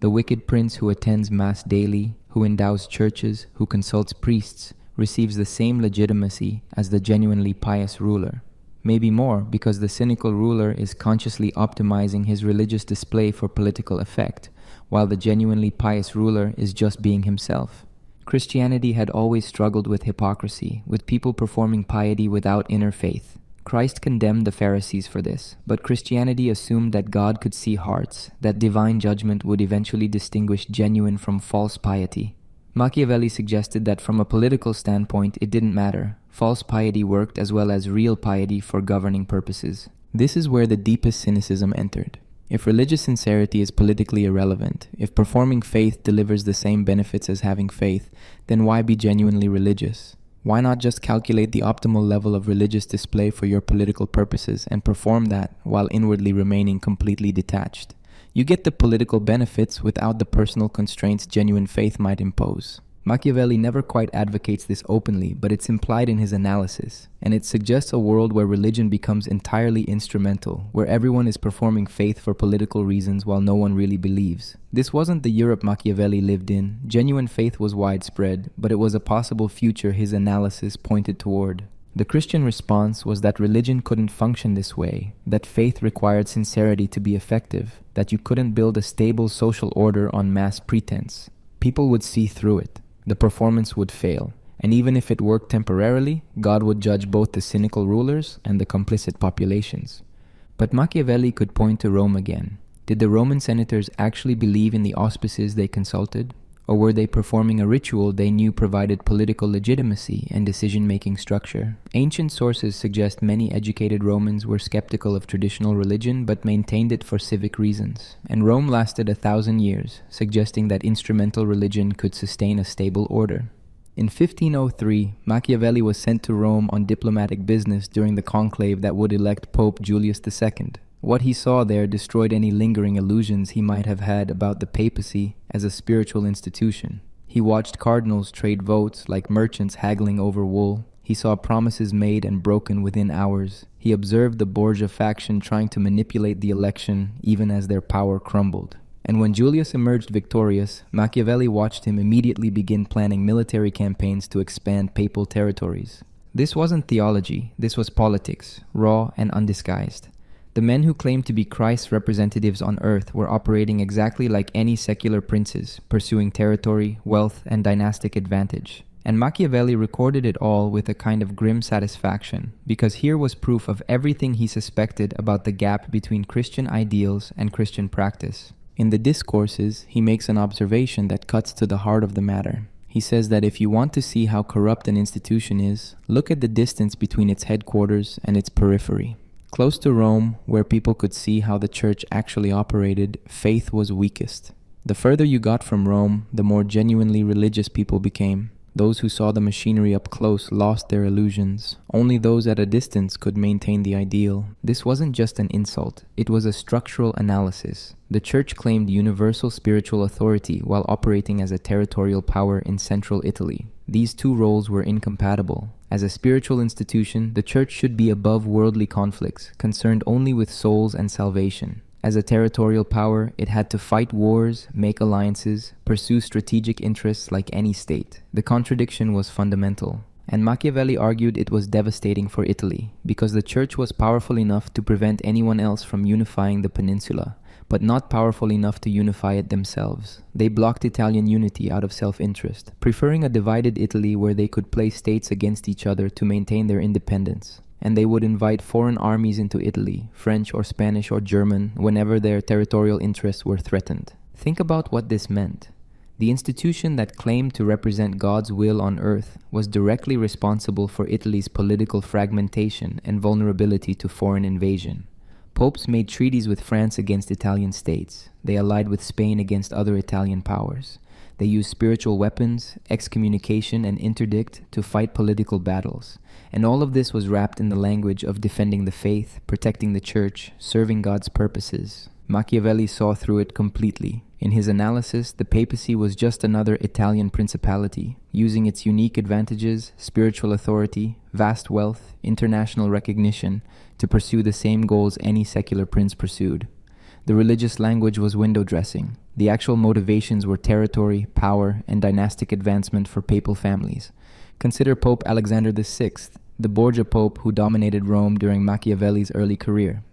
[SPEAKER 1] The wicked prince who attends mass daily, who endows churches, who consults priests, receives the same legitimacy as the genuinely pious ruler. Maybe more, because the cynical ruler is consciously optimizing his religious display for political effect, while the genuinely pious ruler is just being himself. Christianity had always struggled with hypocrisy, with people performing piety without inner faith. Christ condemned the Pharisees for this, but Christianity assumed that God could see hearts, that divine judgment would eventually distinguish genuine from false piety. Machiavelli suggested that from a political standpoint it didn't matter. False piety worked as well as real piety for governing purposes. This is where the deepest cynicism entered. If religious sincerity is politically irrelevant, if performing faith delivers the same benefits as having faith, then why be genuinely religious? Why not just calculate the optimal level of religious display for your political purposes and perform that while inwardly remaining completely detached? You get the political benefits without the personal constraints genuine faith might impose. Machiavelli never quite advocates this openly, but it's implied in his analysis, and it suggests a world where religion becomes entirely instrumental, where everyone is performing faith for political reasons while no one really believes. This wasn't the Europe Machiavelli lived in. Genuine faith was widespread, but it was a possible future his analysis pointed toward. The Christian response was that religion couldn't function this way, that faith required sincerity to be effective, that you couldn't build a stable social order on mass pretense. People would see through it. The performance would fail, and even if it worked temporarily, God would judge both the cynical rulers and the complicit populations. But Machiavelli could point to Rome again. Did the Roman senators actually believe in the auspices they consulted? Or were they performing a ritual they knew provided political legitimacy and decision-making structure? Ancient sources suggest many educated Romans were skeptical of traditional religion but maintained it for civic reasons. And Rome lasted 1,000 years, suggesting that instrumental religion could sustain a stable order. In 1503, Machiavelli was sent to Rome on diplomatic business during the conclave that would elect Pope Julius II. What he saw there destroyed any lingering illusions he might have had about the papacy as a spiritual institution. He watched cardinals trade votes like merchants haggling over wool. He saw promises made and broken within hours. He observed the Borgia faction trying to manipulate the election even as their power crumbled. And when Julius emerged victorious, Machiavelli watched him immediately begin planning military campaigns to expand papal territories. This wasn't theology, this was politics, raw and undisguised. The men who claimed to be Christ's representatives on earth were operating exactly like any secular princes, pursuing territory, wealth, and dynastic advantage. And Machiavelli recorded it all with a kind of grim satisfaction, because here was proof of everything he suspected about the gap between Christian ideals and Christian practice. In the Discourses, he makes an observation that cuts to the heart of the matter. He says that if you want to see how corrupt an institution is, look at the distance between its headquarters and its periphery. Close to Rome, where people could see how the church actually operated, faith was weakest. The further you got from Rome, the more genuinely religious people became. Those who saw the machinery up close lost their illusions. Only those at a distance could maintain the ideal. This wasn't just an insult, it was a structural analysis. The church claimed universal spiritual authority while operating as a territorial power in central Italy. These two roles were incompatible. As a spiritual institution, the church should be above worldly conflicts, concerned only with souls and salvation. As a territorial power, it had to fight wars, make alliances, pursue strategic interests like any state. The contradiction was fundamental. And Machiavelli argued it was devastating for Italy, because the church was powerful enough to prevent anyone else from unifying the peninsula, but not powerful enough to unify it themselves. They blocked Italian unity out of self-interest, preferring a divided Italy where they could play states against each other to maintain their independence. And they would invite foreign armies into Italy, French or Spanish or German, whenever their territorial interests were threatened. Think about what this meant. The institution that claimed to represent God's will on earth was directly responsible for Italy's political fragmentation and vulnerability to foreign invasion. Popes made treaties with France against Italian states. They allied with Spain against other Italian powers. They used spiritual weapons, excommunication, and interdict to fight political battles. And all of this was wrapped in the language of defending the faith, protecting the church, serving God's purposes. Machiavelli saw through it completely. In his analysis, the papacy was just another Italian principality, using its unique advantages, spiritual authority, vast wealth, international recognition, to pursue the same goals any secular prince pursued. The religious language was window dressing. The actual motivations were territory, power, and dynastic advancement for papal families. Consider Pope Alexander VI, the Borgia Pope who dominated Rome during Machiavelli's early career.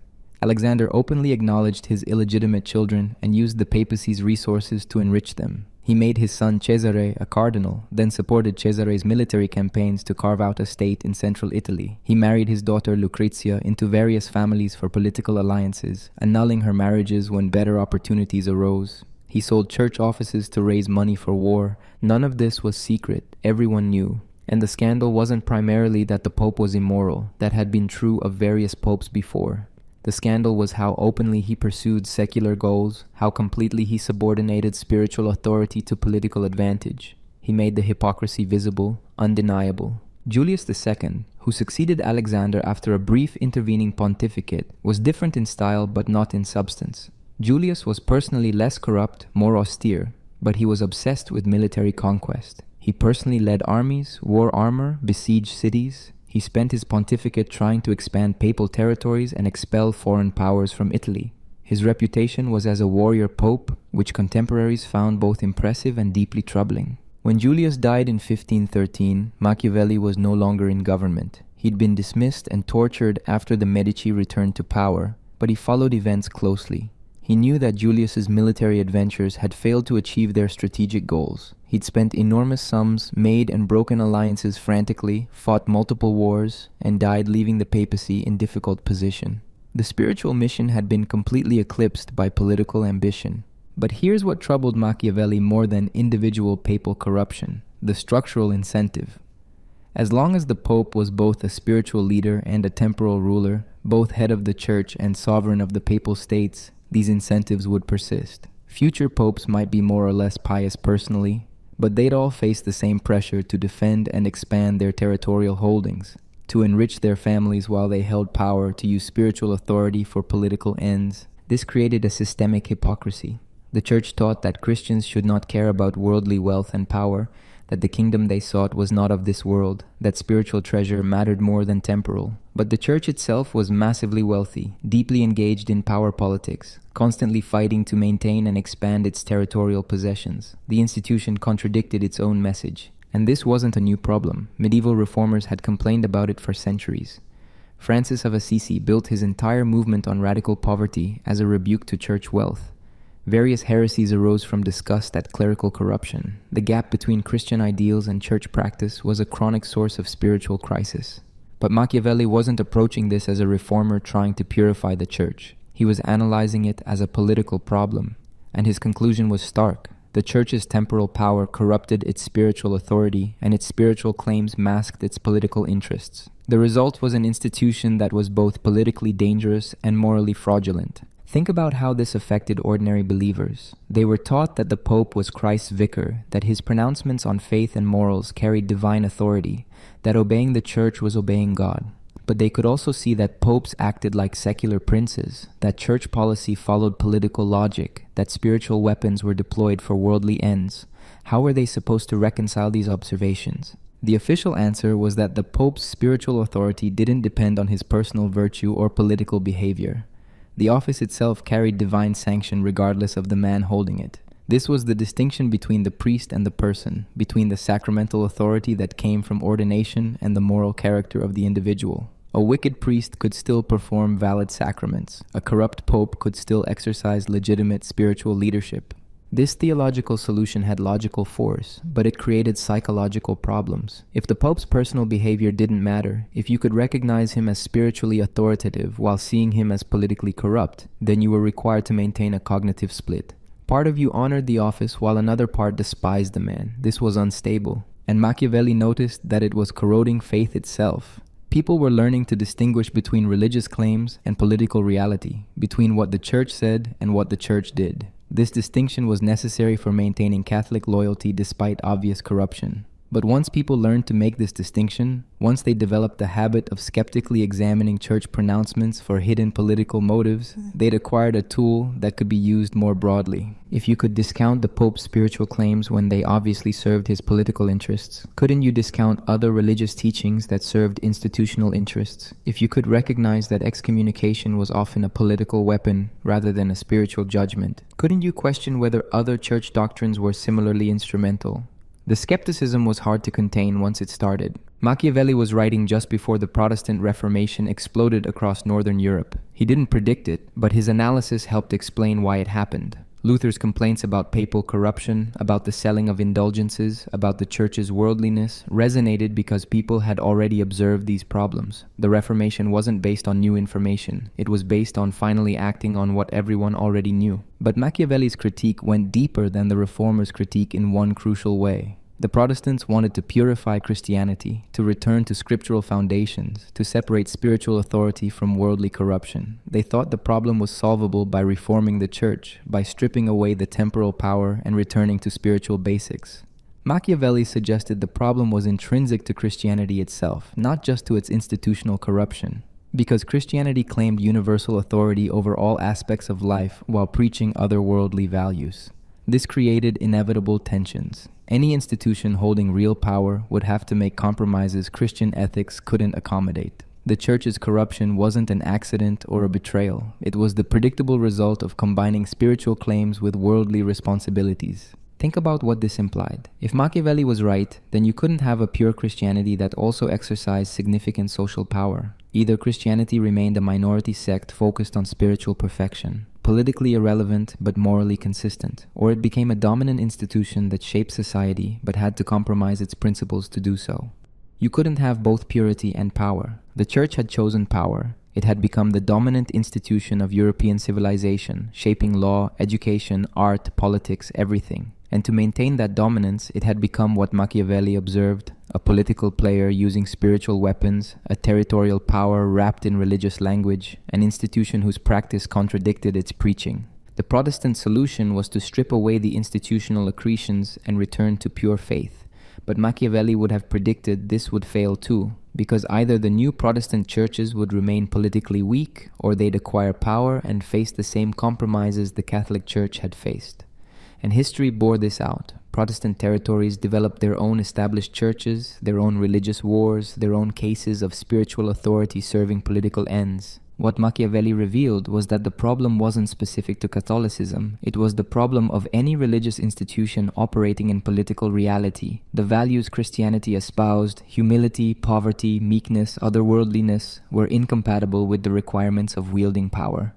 [SPEAKER 1] Alexander openly acknowledged his illegitimate children and used the papacy's resources to enrich them. He made his son Cesare a cardinal, then supported Cesare's military campaigns to carve out a state in central Italy. He married his daughter Lucrezia into various families for political alliances, annulling her marriages when better opportunities arose. He sold church offices to raise money for war. None of this was secret. Everyone knew. And the scandal wasn't primarily that the Pope was immoral. That had been true of various popes before. The scandal was how openly he pursued secular goals, how completely he subordinated spiritual authority to political advantage. He made the hypocrisy visible, undeniable. Julius II, who succeeded Alexander after a brief intervening pontificate, was different in style but not in substance. Julius was personally less corrupt, more austere, but he was obsessed with military conquest. He personally led armies, wore armor, besieged cities. He spent his pontificate trying to expand papal territories and expel foreign powers from Italy. His reputation was as a warrior pope, which contemporaries found both impressive and deeply troubling. When Julius died in 1513, Machiavelli was no longer in government. He'd been dismissed and tortured after the Medici returned to power, but he followed events closely. He knew that Julius's military adventures had failed to achieve their strategic goals. He'd spent enormous sums, made and broken alliances frantically, fought multiple wars, and died leaving the papacy in difficult position. The spiritual mission had been completely eclipsed by political ambition. But here's what troubled Machiavelli more than individual papal corruption: the structural incentive. As long as the Pope was both a spiritual leader and a temporal ruler, both head of the Church and sovereign of the Papal States, these incentives would persist. Future popes might be more or less pious personally, but they'd all face the same pressure to defend and expand their territorial holdings, to enrich their families while they held power, to use spiritual authority for political ends. This created a systemic hypocrisy. The Church taught that Christians should not care about worldly wealth and power, that the kingdom they sought was not of this world, that spiritual treasure mattered more than temporal. But the Church itself was massively wealthy, deeply engaged in power politics, constantly fighting to maintain and expand its territorial possessions. The institution contradicted its own message. And this wasn't a new problem. Medieval reformers had complained about it for centuries. Francis of Assisi built his entire movement on radical poverty as a rebuke to church wealth. Various heresies arose from disgust at clerical corruption. The gap between Christian ideals and church practice was a chronic source of spiritual crisis. But Machiavelli wasn't approaching this as a reformer trying to purify the church. He was analyzing it as a political problem, and his conclusion was stark. The church's temporal power corrupted its spiritual authority, and its spiritual claims masked its political interests. The result was an institution that was both politically dangerous and morally fraudulent. Think about how this affected ordinary believers. They were taught that the Pope was Christ's vicar, that his pronouncements on faith and morals carried divine authority, that obeying the church was obeying God. But they could also see that popes acted like secular princes, that church policy followed political logic, that spiritual weapons were deployed for worldly ends. How were they supposed to reconcile these observations? The official answer was that the Pope's spiritual authority didn't depend on his personal virtue or political behavior. The office itself carried divine sanction regardless of the man holding it. This was the distinction between the priest and the person, between the sacramental authority that came from ordination and the moral character of the individual. A wicked priest could still perform valid sacraments. A corrupt pope could still exercise legitimate spiritual leadership. This theological solution had logical force, but it created psychological problems. If the Pope's personal behavior didn't matter, if you could recognize him as spiritually authoritative while seeing him as politically corrupt, then you were required to maintain a cognitive split. Part of you honored the office while another part despised the man. This was unstable, and Machiavelli noticed that it was corroding faith itself. People were learning to distinguish between religious claims and political reality, between what the church said and what the church did. This distinction was necessary for maintaining Catholic loyalty despite obvious corruption. But once people learned to make this distinction, once they developed the habit of skeptically examining church pronouncements for hidden political motives, they'd acquired a tool that could be used more broadly. If you could discount the Pope's spiritual claims when they obviously served his political interests, couldn't you discount other religious teachings that served institutional interests? If you could recognize that excommunication was often a political weapon rather than a spiritual judgment, couldn't you question whether other church doctrines were similarly instrumental? The skepticism was hard to contain once it started. Machiavelli was writing just before the Protestant Reformation exploded across Northern Europe. He didn't predict it, but his analysis helped explain why it happened. Luther's complaints about papal corruption, about the selling of indulgences, about the church's worldliness resonated because people had already observed these problems. The Reformation wasn't based on new information. It was based on finally acting on what everyone already knew. But Machiavelli's critique went deeper than the Reformers' critique in one crucial way. The Protestants wanted to purify Christianity, to return to scriptural foundations, to separate spiritual authority from worldly corruption. They thought the problem was solvable by reforming the church, by stripping away the temporal power and returning to spiritual basics. Machiavelli suggested the problem was intrinsic to Christianity itself, not just to its institutional corruption. Because Christianity claimed universal authority over all aspects of life while preaching otherworldly values. This created inevitable tensions. Any institution holding real power would have to make compromises Christian ethics couldn't accommodate. The church's corruption wasn't an accident or a betrayal. It was the predictable result of combining spiritual claims with worldly responsibilities. Think about what this implied. If Machiavelli was right, then you couldn't have a pure Christianity that also exercised significant social power. Either Christianity remained a minority sect focused on spiritual perfection, politically irrelevant but morally consistent, or it became a dominant institution that shaped society but had to compromise its principles to do so. You couldn't have both purity and power. The church had chosen power. It had become the dominant institution of European civilization, shaping law, education, art, politics, everything. And to maintain that dominance, it had become what Machiavelli observed, a political player using spiritual weapons, a territorial power wrapped in religious language, an institution whose practice contradicted its preaching. The Protestant solution was to strip away the institutional accretions and return to pure faith. But Machiavelli would have predicted this would fail too, because either the new Protestant churches would remain politically weak, or they'd acquire power and face the same compromises the Catholic Church had faced. And history bore this out. Protestant territories developed their own established churches, their own religious wars, their own cases of spiritual authority serving political ends. What Machiavelli revealed was that the problem wasn't specific to Catholicism. It was the problem of any religious institution operating in political reality. The values Christianity espoused, humility, poverty, meekness, otherworldliness, were incompatible with the requirements of wielding power.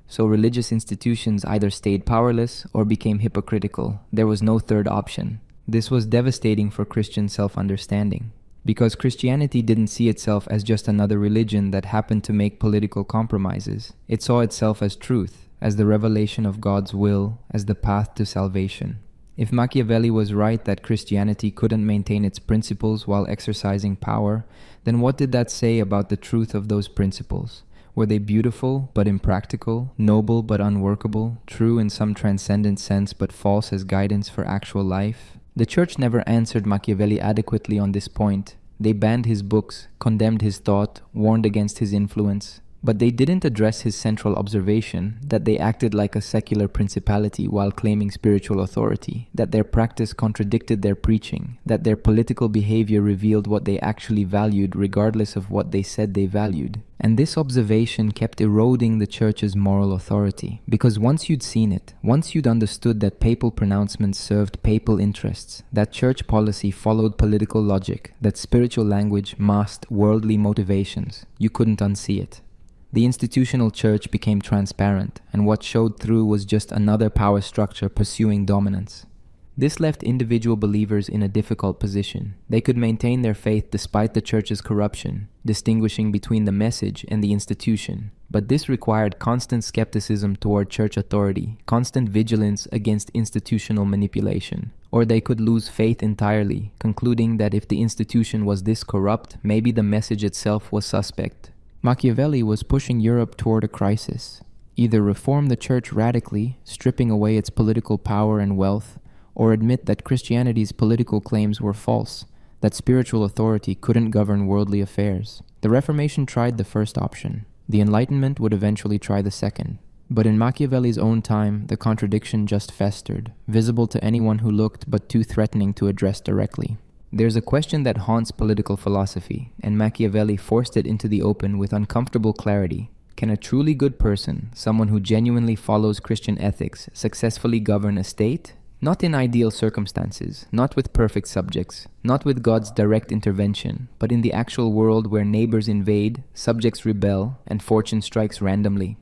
[SPEAKER 1] So religious institutions either stayed powerless or became hypocritical. There was no third option. This was devastating for Christian self-understanding. Because Christianity didn't see itself as just another religion that happened to make political compromises. It saw itself as truth, as the revelation of God's will, as the path to salvation. If Machiavelli was right that Christianity couldn't maintain its principles while exercising power, then what did that say about the truth of those principles? Were they beautiful but impractical, noble but unworkable, true in some transcendent sense but false as guidance for actual life? The church never answered Machiavelli adequately on this point. They banned his books, condemned his thought, warned against his influence. But they didn't address his central observation, that they acted like a secular principality while claiming spiritual authority, that their practice contradicted their preaching, that their political behavior revealed what they actually valued regardless of what they said they valued. And this observation kept eroding the church's moral authority, because once you'd seen it, once you'd understood that papal pronouncements served papal interests, that church policy followed political logic, that spiritual language masked worldly motivations, you couldn't unsee it. The institutional church became transparent, and what showed through was just another power structure pursuing dominance. This left individual believers in a difficult position. They could maintain their faith despite the church's corruption, distinguishing between the message and the institution. But this required constant skepticism toward church authority, constant vigilance against institutional manipulation. Or they could lose faith entirely, concluding that if the institution was this corrupt, maybe the message itself was suspect. Machiavelli was pushing Europe toward a crisis. Either reform the church radically, stripping away its political power and wealth, or admit that Christianity's political claims were false, that spiritual authority couldn't govern worldly affairs. The Reformation tried the first option. The Enlightenment would eventually try the second. But in Machiavelli's own time, the contradiction just festered, visible to anyone who looked but too threatening to address directly. There's a question that haunts political philosophy, and Machiavelli forced it into the open with uncomfortable clarity. Can a truly good person, someone who genuinely follows Christian ethics, successfully govern a state? Not in ideal circumstances, not with perfect subjects, not with God's direct intervention, but in the actual world where neighbors invade, subjects rebel, and fortune strikes randomly.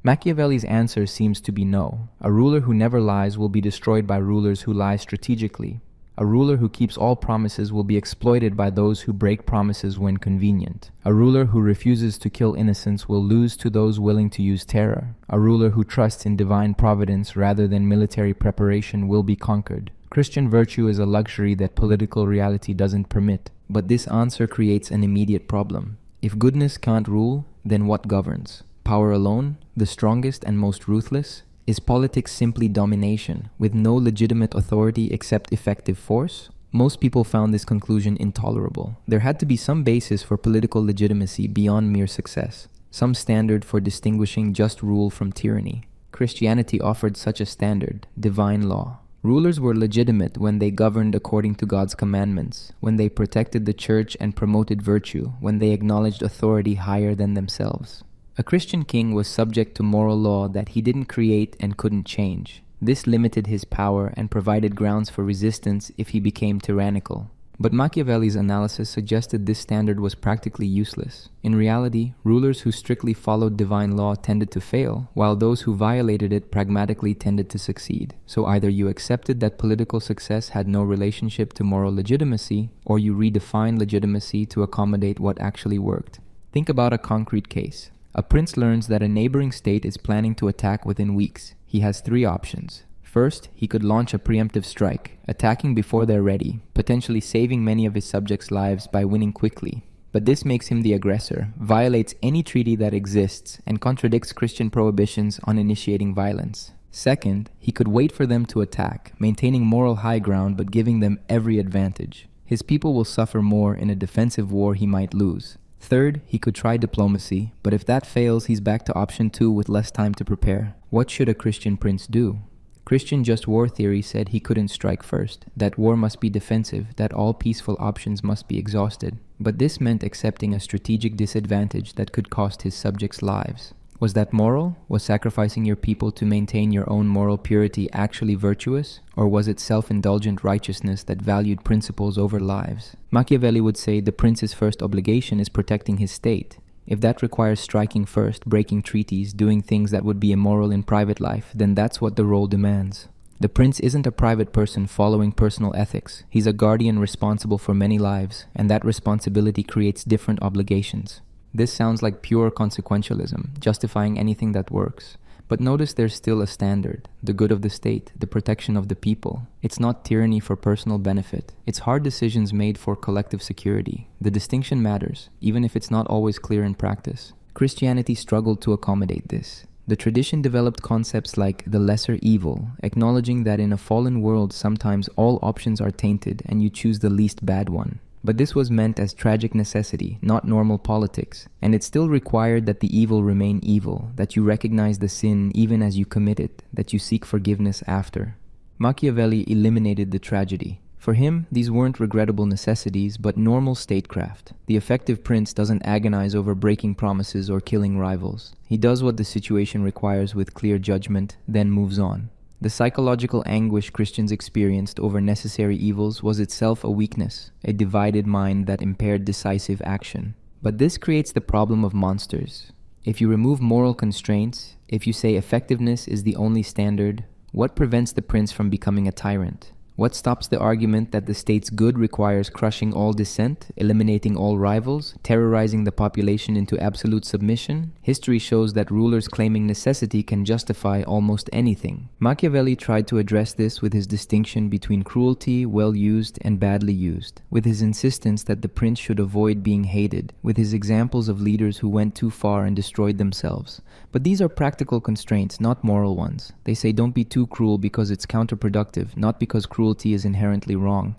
[SPEAKER 1] Machiavelli's answer seems to be no. A ruler who never lies will be destroyed by rulers who lie strategically. A ruler who keeps all promises will be exploited by those who break promises when convenient. A ruler who refuses to kill innocents will lose to those willing to use terror. A ruler who trusts in divine providence rather than military preparation will be conquered. Christian virtue is a luxury that political reality doesn't permit. But this answer creates an immediate problem. If goodness can't rule, then what governs? Power alone, the strongest and most ruthless? Is politics simply domination, with no legitimate authority except effective force? Most people found this conclusion intolerable. There had to be some basis for political legitimacy beyond mere success, some standard for distinguishing just rule from tyranny. Christianity offered such a standard, divine law. Rulers were legitimate when they governed according to God's commandments, when they protected the church and promoted virtue, when they acknowledged authority higher than themselves. A Christian king was subject to moral law that he didn't create and couldn't change. This limited his power and provided grounds for resistance if he became tyrannical. But Machiavelli's analysis suggested this standard was practically useless. In reality, rulers who strictly followed divine law tended to fail, while those who violated it pragmatically tended to succeed. So either you accepted that political success had no relationship to moral legitimacy, or you redefined legitimacy to accommodate what actually worked. Think about a concrete case. A prince learns that a neighboring state is planning to attack within weeks. He has three options. First, he could launch a preemptive strike, attacking before they're ready, potentially saving many of his subjects' lives by winning quickly. But this makes him the aggressor, violates any treaty that exists, and contradicts Christian prohibitions on initiating violence. Second, he could wait for them to attack, maintaining moral high ground but giving them every advantage. His people will suffer more in a defensive war he might lose. Third, he could try diplomacy, but if that fails, he's back to option 2 with less time to prepare. What should a Christian prince do? Christian just war theory said he couldn't strike first, that war must be defensive, that all peaceful options must be exhausted. But this meant accepting a strategic disadvantage that could cost his subjects' lives. Was that moral? Was sacrificing your people to maintain your own moral purity actually virtuous? Or was it self-indulgent righteousness that valued principles over lives? Machiavelli would say the prince's first obligation is protecting his state. If that requires striking first, breaking treaties, doing things that would be immoral in private life, then that's what the role demands. The prince isn't a private person following personal ethics. He's a guardian responsible for many lives, and that responsibility creates different obligations. This sounds like pure consequentialism, justifying anything that works. But notice there's still a standard, the good of the state, the protection of the people. It's not tyranny for personal benefit. It's hard decisions made for collective security. The distinction matters, even if it's not always clear in practice. Christianity struggled to accommodate this. The tradition developed concepts like the lesser evil, acknowledging that in a fallen world sometimes all options are tainted and you choose the least bad one. But this was meant as tragic necessity, not normal politics, and it still required that the evil remain evil, that you recognize the sin even as you commit it, that you seek forgiveness after. Machiavelli eliminated the tragedy. For him, these weren't regrettable necessities, but normal statecraft. The effective prince doesn't agonize over breaking promises or killing rivals. He does what the situation requires with clear judgment, then moves on. The psychological anguish Christians experienced over necessary evils was itself a weakness, a divided mind that impaired decisive action. But this creates the problem of monsters. If you remove moral constraints, if you say effectiveness is the only standard, what prevents the prince from becoming a tyrant? What stops the argument that the state's good requires crushing all dissent, eliminating all rivals, terrorizing the population into absolute submission? History shows that rulers claiming necessity can justify almost anything. Machiavelli tried to address this with his distinction between cruelty, well used, and badly used, with his insistence that the prince should avoid being hated, with his examples of leaders who went too far and destroyed themselves. But these are practical constraints, not moral ones. They say don't be too cruel because it's counterproductive, not because cruelty is inherently wrong.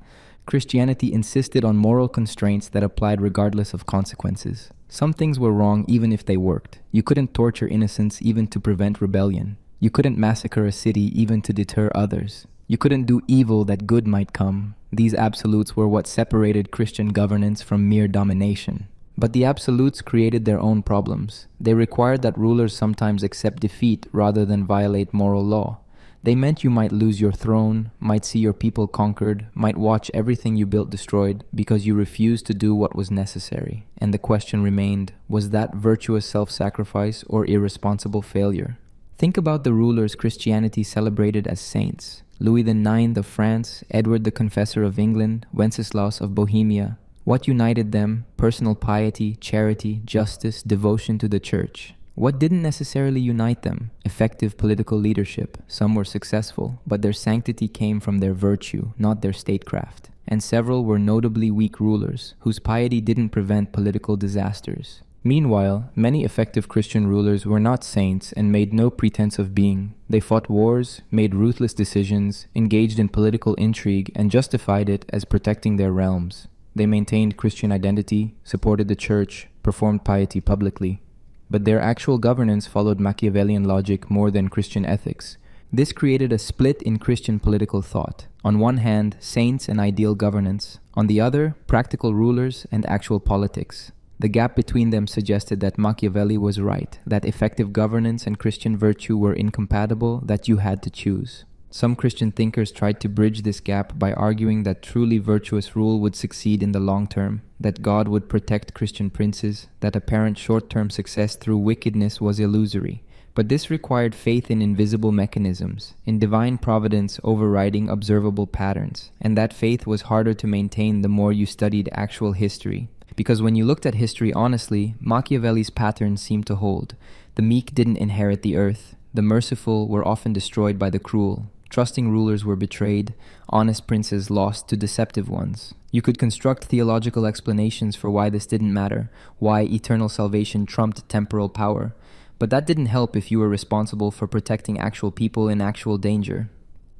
[SPEAKER 1] Christianity insisted on moral constraints that applied regardless of consequences. Some things were wrong even if they worked. You couldn't torture innocents even to prevent rebellion. You couldn't massacre a city even to deter others. You couldn't do evil that good might come. These absolutes were what separated Christian governance from mere domination. But the absolutes created their own problems. They required that rulers sometimes accept defeat rather than violate moral law. They meant you might lose your throne, might see your people conquered, might watch everything you built destroyed because you refused to do what was necessary. And the question remained, was that virtuous self-sacrifice or irresponsible failure? Think about the rulers Christianity celebrated as saints. Louis IX of France, Edward the Confessor of England, Wenceslaus of Bohemia. What united them? Personal piety, charity, justice, devotion to the church. What didn't necessarily unite them? Effective political leadership. Some were successful, but their sanctity came from their virtue, not their statecraft. And several were notably weak rulers, whose piety didn't prevent political disasters. Meanwhile, many effective Christian rulers were not saints and made no pretense of being. They fought wars, made ruthless decisions, engaged in political intrigue, and justified it as protecting their realms. They maintained Christian identity, supported the church, performed piety publicly. But their actual governance followed Machiavellian logic more than Christian ethics. This created a split in Christian political thought. On one hand, saints and ideal governance. On the other, practical rulers and actual politics. The gap between them suggested that Machiavelli was right, that effective governance and Christian virtue were incompatible, that you had to choose. Some Christian thinkers tried to bridge this gap by arguing that truly virtuous rule would succeed in the long term, that God would protect Christian princes, that apparent short-term success through wickedness was illusory. But this required faith in invisible mechanisms, in divine providence overriding observable patterns, and that faith was harder to maintain the more you studied actual history. Because when you looked at history honestly, Machiavelli's patterns seemed to hold. The meek didn't inherit the earth. The merciful were often destroyed by the cruel. Trusting rulers were betrayed, honest princes lost to deceptive ones. You could construct theological explanations for why this didn't matter, why eternal salvation trumped temporal power. But that didn't help if you were responsible for protecting actual people in actual danger.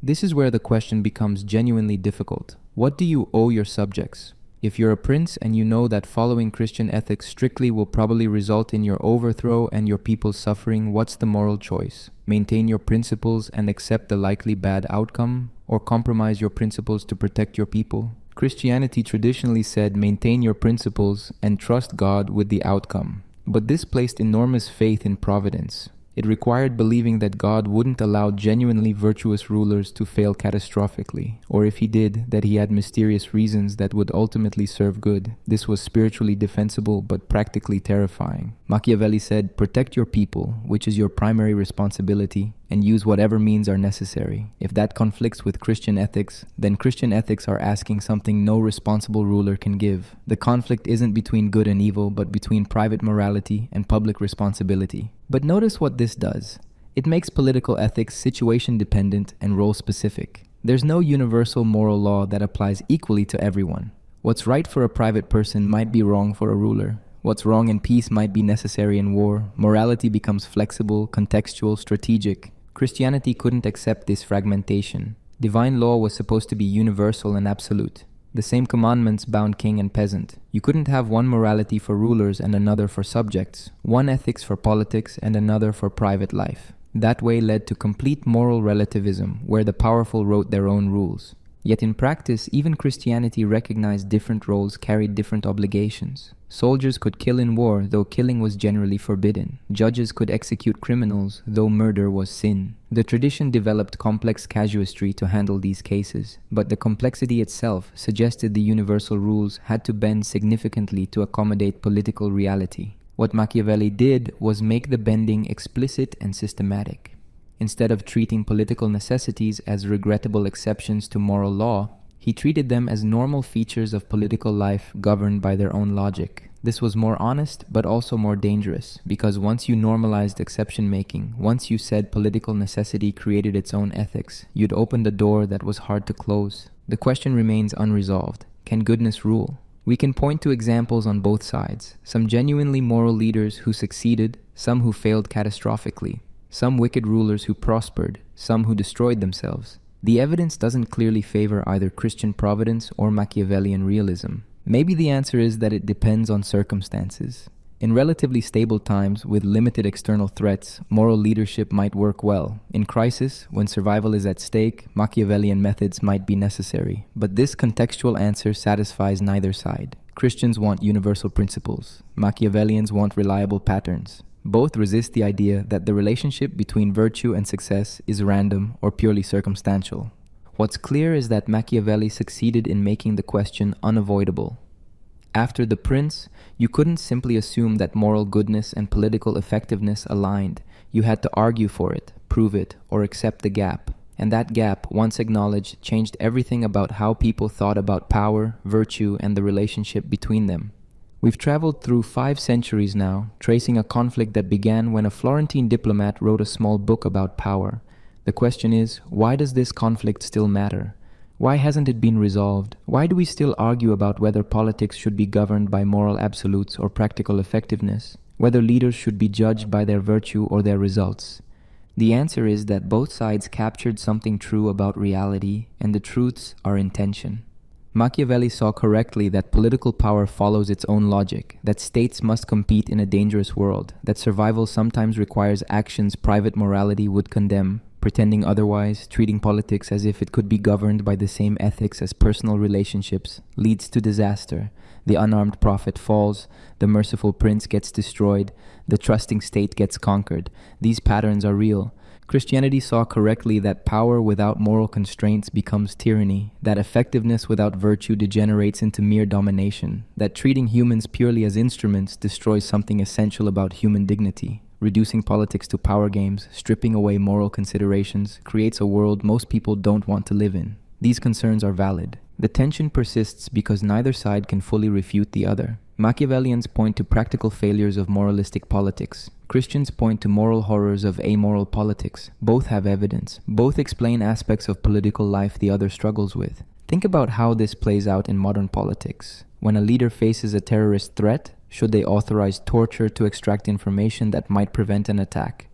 [SPEAKER 1] This is where the question becomes genuinely difficult. What do you owe your subjects? If you're a prince and you know that following Christian ethics strictly will probably result in your overthrow and your people's suffering, what's the moral choice? Maintain your principles and accept the likely bad outcome, or compromise your principles to protect your people? Christianity traditionally said maintain your principles and trust God with the outcome. But this placed enormous faith in providence. It required believing that God wouldn't allow genuinely virtuous rulers to fail catastrophically, or if he did, that he had mysterious reasons that would ultimately serve good. This was spiritually defensible but practically terrifying. Machiavelli said, protect your people, which is your primary responsibility, and use whatever means are necessary. If that conflicts with Christian ethics, then Christian ethics are asking something no responsible ruler can give. The conflict isn't between good and evil, but between private morality and public responsibility. But notice what this does. It makes political ethics situation-dependent and role-specific. There's no universal moral law that applies equally to everyone. What's right for a private person might be wrong for a ruler. What's wrong in peace might be necessary in war. Morality becomes flexible, contextual, strategic. Christianity couldn't accept this fragmentation. Divine law was supposed to be universal and absolute. The same commandments bound king and peasant. You couldn't have one morality for rulers and another for subjects, one ethics for politics and another for private life. That way led to complete moral relativism, where the powerful wrote their own rules. Yet in practice, even Christianity recognized different roles carried different obligations. Soldiers could kill in war, though killing was generally forbidden. Judges could execute criminals, though murder was sin. The tradition developed complex casuistry to handle these cases, but the complexity itself suggested the universal rules had to bend significantly to accommodate political reality. What Machiavelli did was make the bending explicit and systematic. Instead of treating political necessities as regrettable exceptions to moral law, he treated them as normal features of political life governed by their own logic. This was more honest, but also more dangerous, because once you normalized exception-making, once you said political necessity created its own ethics, you'd opened a door that was hard to close. The question remains unresolved. Can goodness rule? We can point to examples on both sides. Some genuinely moral leaders who succeeded, some who failed catastrophically, some wicked rulers who prospered, some who destroyed themselves. The evidence doesn't clearly favor either Christian providence or Machiavellian realism. Maybe the answer is that it depends on circumstances. In relatively stable times with limited external threats, moral leadership might work well. In crisis, when survival is at stake, Machiavellian methods might be necessary. But this contextual answer satisfies neither side. Christians want universal principles. Machiavellians want reliable patterns. Both resist the idea that the relationship between virtue and success is random or purely circumstantial. What's clear is that Machiavelli succeeded in making the question unavoidable. After The Prince, you couldn't simply assume that moral goodness and political effectiveness aligned. You had to argue for it, prove it, or accept the gap. And that gap, once acknowledged, changed everything about how people thought about power, virtue, and the relationship between them. We've traveled through 5 centuries now, tracing a conflict that began when a Florentine diplomat wrote a small book about power. The question is, why does this conflict still matter? Why hasn't it been resolved? Why do we still argue about whether politics should be governed by moral absolutes or practical effectiveness? Whether leaders should be judged by their virtue or their results? The answer is that both sides captured something true about reality, and the truths are in tension. Machiavelli saw correctly that political power follows its own logic, that states must compete in a dangerous world, that survival sometimes requires actions private morality would condemn, pretending otherwise, treating politics as if it could be governed by the same ethics as personal relationships, leads to disaster. The unarmed prophet falls, the merciful prince gets destroyed, the trusting state gets conquered. These patterns are real. Christianity saw correctly that power without moral constraints becomes tyranny, that effectiveness without virtue degenerates into mere domination, that treating humans purely as instruments destroys something essential about human dignity. Reducing politics to power games, stripping away moral considerations, creates a world most people don't want to live in. These concerns are valid. The tension persists because neither side can fully refute the other. Machiavellians point to practical failures of moralistic politics. Christians point to moral horrors of amoral politics. Both have evidence. Both explain aspects of political life the other struggles with. Think about how this plays out in modern politics. When a leader faces a terrorist threat, should they authorize torture to extract information that might prevent an attack?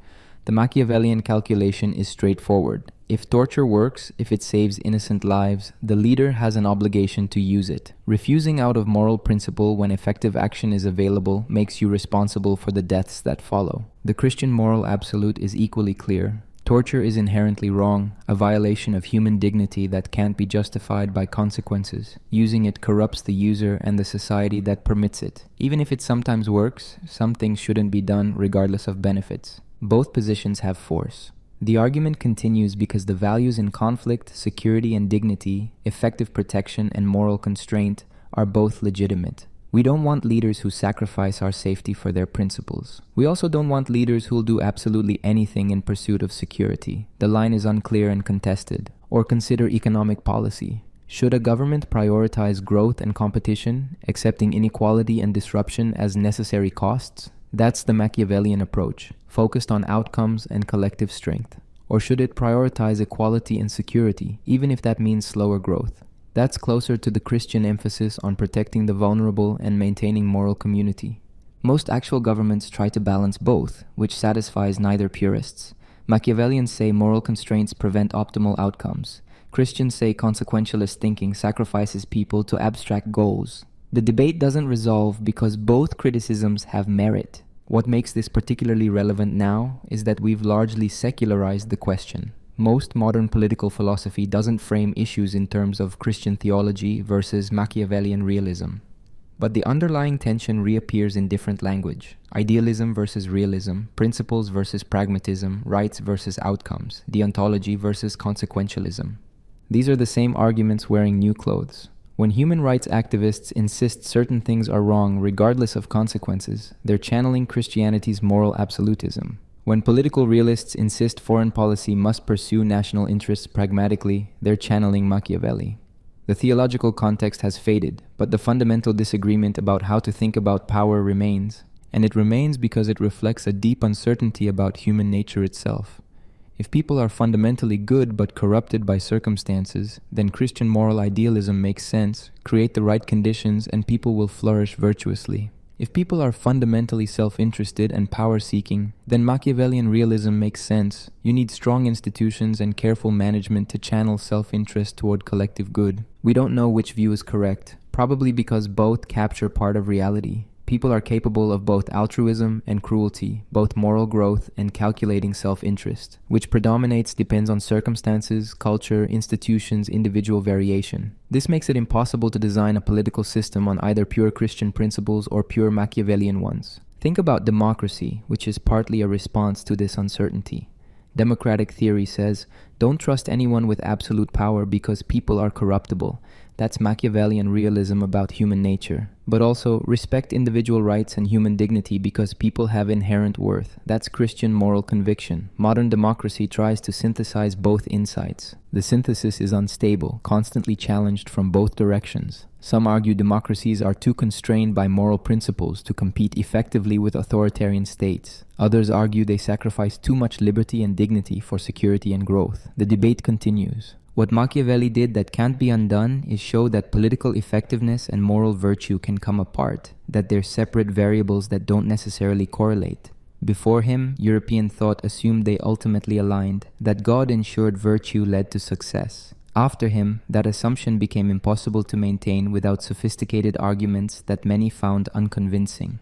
[SPEAKER 1] The Machiavellian calculation is straightforward. If torture works, if it saves innocent lives, the leader has an obligation to use it. Refusing out of moral principle when effective action is available makes you responsible for the deaths that follow. The Christian moral absolute is equally clear. Torture is inherently wrong, a violation of human dignity that can't be justified by consequences. Using it corrupts the user and the society that permits it. Even if it sometimes works, some things shouldn't be done regardless of benefits. Both positions have force. The argument continues because the values in conflict, security and dignity, effective protection and moral constraint are both legitimate. We don't want leaders who sacrifice our safety for their principles. We also don't want leaders who will do absolutely anything in pursuit of security. The line is unclear and contested. Or consider economic policy. Should a government prioritize growth and competition, accepting inequality and disruption as necessary costs? That's the Machiavellian approach, focused on outcomes and collective strength. Or should it prioritize equality and security, even if that means slower growth? That's closer to the Christian emphasis on protecting the vulnerable and maintaining moral community. Most actual governments try to balance both, which satisfies neither purists. Machiavellians say moral constraints prevent optimal outcomes. Christians say consequentialist thinking sacrifices people to abstract goals. The debate doesn't resolve because both criticisms have merit. What makes this particularly relevant now is that we've largely secularized the question. Most modern political philosophy doesn't frame issues in terms of Christian theology versus Machiavellian realism. But the underlying tension reappears in different language. Idealism versus realism, principles versus pragmatism, rights versus outcomes, deontology versus consequentialism. These are the same arguments wearing new clothes. When human rights activists insist certain things are wrong regardless of consequences, they're channeling Christianity's moral absolutism. When political realists insist foreign policy must pursue national interests pragmatically, they're channeling Machiavelli. The theological context has faded, but the fundamental disagreement about how to think about power remains. And it remains because it reflects a deep uncertainty about human nature itself. If people are fundamentally good but corrupted by circumstances, then Christian moral idealism makes sense, create the right conditions, and people will flourish virtuously. If people are fundamentally self-interested and power-seeking, then Machiavellian realism makes sense. You need strong institutions and careful management to channel self-interest toward collective good. We don't know which view is correct, probably because both capture part of reality. People are capable of both altruism and cruelty, both moral growth and calculating self-interest. Which predominates depends on circumstances, culture, institutions, individual variation. This makes it impossible to design a political system on either pure Christian principles or pure Machiavellian ones. Think about democracy, which is partly a response to this uncertainty. Democratic theory says, don't trust anyone with absolute power because people are corruptible. That's Machiavellian realism about human nature. But also, respect individual rights and human dignity because people have inherent worth. That's Christian moral conviction. Modern democracy tries to synthesize both insights. The synthesis is unstable, constantly challenged from both directions. Some argue democracies are too constrained by moral principles to compete effectively with authoritarian states. Others argue they sacrifice too much liberty and dignity for security and growth. The debate continues. What Machiavelli did that can't be undone is show that political effectiveness and moral virtue can come apart, that they're separate variables that don't necessarily correlate. Before him, European thought assumed they ultimately aligned, that God ensured virtue led to success. After him, that assumption became impossible to maintain without sophisticated arguments that many found unconvincing.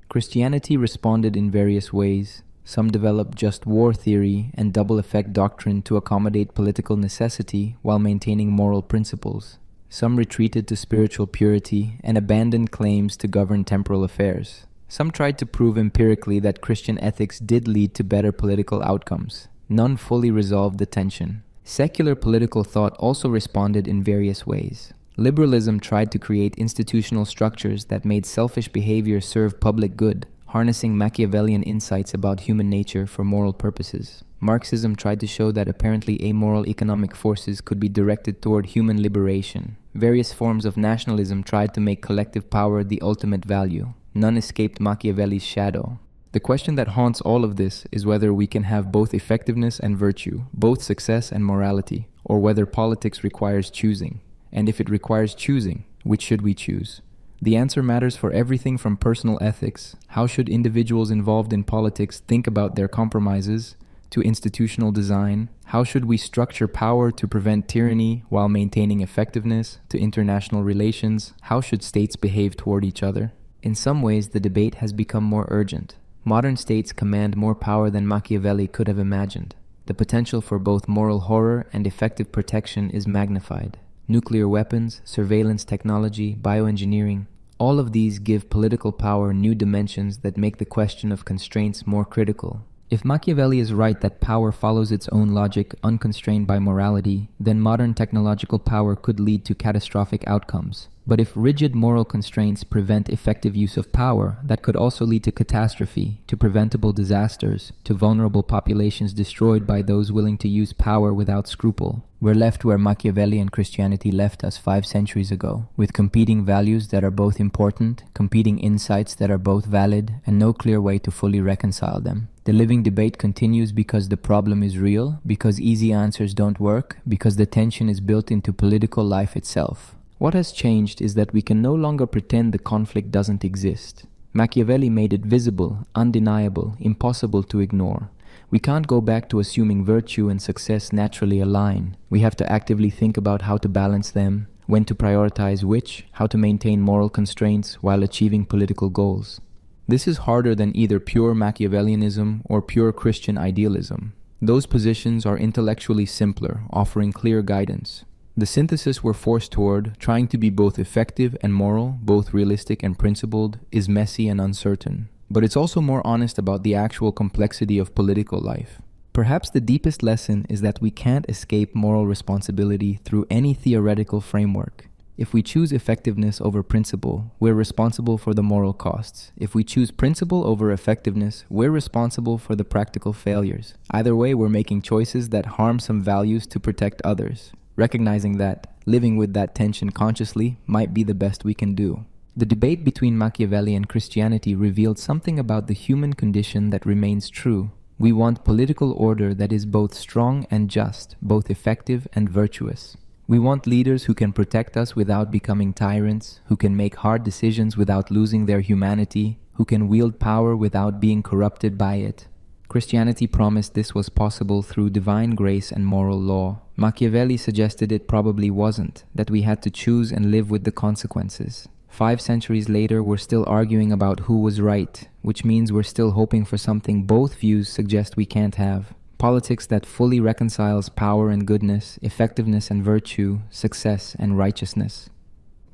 [SPEAKER 1] Christianity responded in various ways. Some developed just war theory and double effect doctrine to accommodate political necessity while maintaining moral principles. Some retreated to spiritual purity and abandoned claims to govern temporal affairs. Some tried to prove empirically that Christian ethics did lead to better political outcomes. None fully resolved the tension. Secular political thought also responded in various ways. Liberalism tried to create institutional structures that made selfish behavior serve public good, harnessing Machiavellian insights about human nature for moral purposes. Marxism tried to show that apparently amoral economic forces could be directed toward human liberation. Various forms of nationalism tried to make collective power the ultimate value. None escaped Machiavelli's shadow. The question that haunts all of this is whether we can have both effectiveness and virtue, both success and morality, or whether politics requires choosing. And if it requires choosing, which should we choose? The answer matters for everything from personal ethics, how should individuals involved in politics think about their compromises, to institutional design, how should we structure power to prevent tyranny while maintaining effectiveness, to international relations, how should states behave toward each other. In some ways, the debate has become more urgent. Modern states command more power than Machiavelli could have imagined. The potential for both moral horror and effective protection is magnified. Nuclear weapons, surveillance technology, bioengineering, all of these give political power new dimensions that make the question of constraints more critical. If Machiavelli is right that power follows its own logic unconstrained by morality, then modern technological power could lead to catastrophic outcomes. But if rigid moral constraints prevent effective use of power, that could also lead to catastrophe, to preventable disasters, to vulnerable populations destroyed by those willing to use power without scruple. We're left where Machiavelli and Christianity left us 5 centuries ago, with competing values that are both important, competing insights that are both valid, and no clear way to fully reconcile them. The living debate continues because the problem is real, because easy answers don't work, because the tension is built into political life itself. What has changed is that we can no longer pretend the conflict doesn't exist. Machiavelli made it visible, undeniable, impossible to ignore. We can't go back to assuming virtue and success naturally align. We have to actively think about how to balance them, when to prioritize which, how to maintain moral constraints while achieving political goals. This is harder than either pure Machiavellianism or pure Christian idealism. Those positions are intellectually simpler, offering clear guidance. The synthesis we're forced toward, trying to be both effective and moral, both realistic and principled, is messy and uncertain. But it's also more honest about the actual complexity of political life. Perhaps the deepest lesson is that we can't escape moral responsibility through any theoretical framework. If we choose effectiveness over principle, we're responsible for the moral costs. If we choose principle over effectiveness, we're responsible for the practical failures. Either way, we're making choices that harm some values to protect others. Recognizing that, living with that tension consciously might be the best we can do. The debate between Machiavelli and Christianity revealed something about the human condition that remains true. We want political order that is both strong and just, both effective and virtuous. We want leaders who can protect us without becoming tyrants, who can make hard decisions without losing their humanity, who can wield power without being corrupted by it. Christianity promised this was possible through divine grace and moral law. Machiavelli suggested it probably wasn't, that we had to choose and live with the consequences. 5 centuries later, we're still arguing about who was right, which means we're still hoping for something both views suggest we can't have. Politics that fully reconciles power and goodness, effectiveness and virtue, success and righteousness.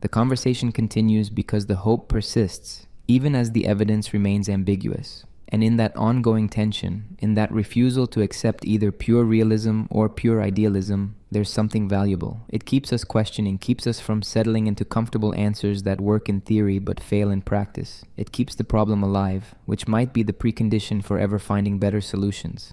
[SPEAKER 1] The conversation continues because the hope persists. even as the evidence remains ambiguous. And in that ongoing tension, in that refusal to accept either pure realism or pure idealism, there's something valuable. It keeps us questioning, keeps us from settling into comfortable answers that work in theory but fail in practice. It keeps the problem alive, which might be the precondition for ever finding better solutions.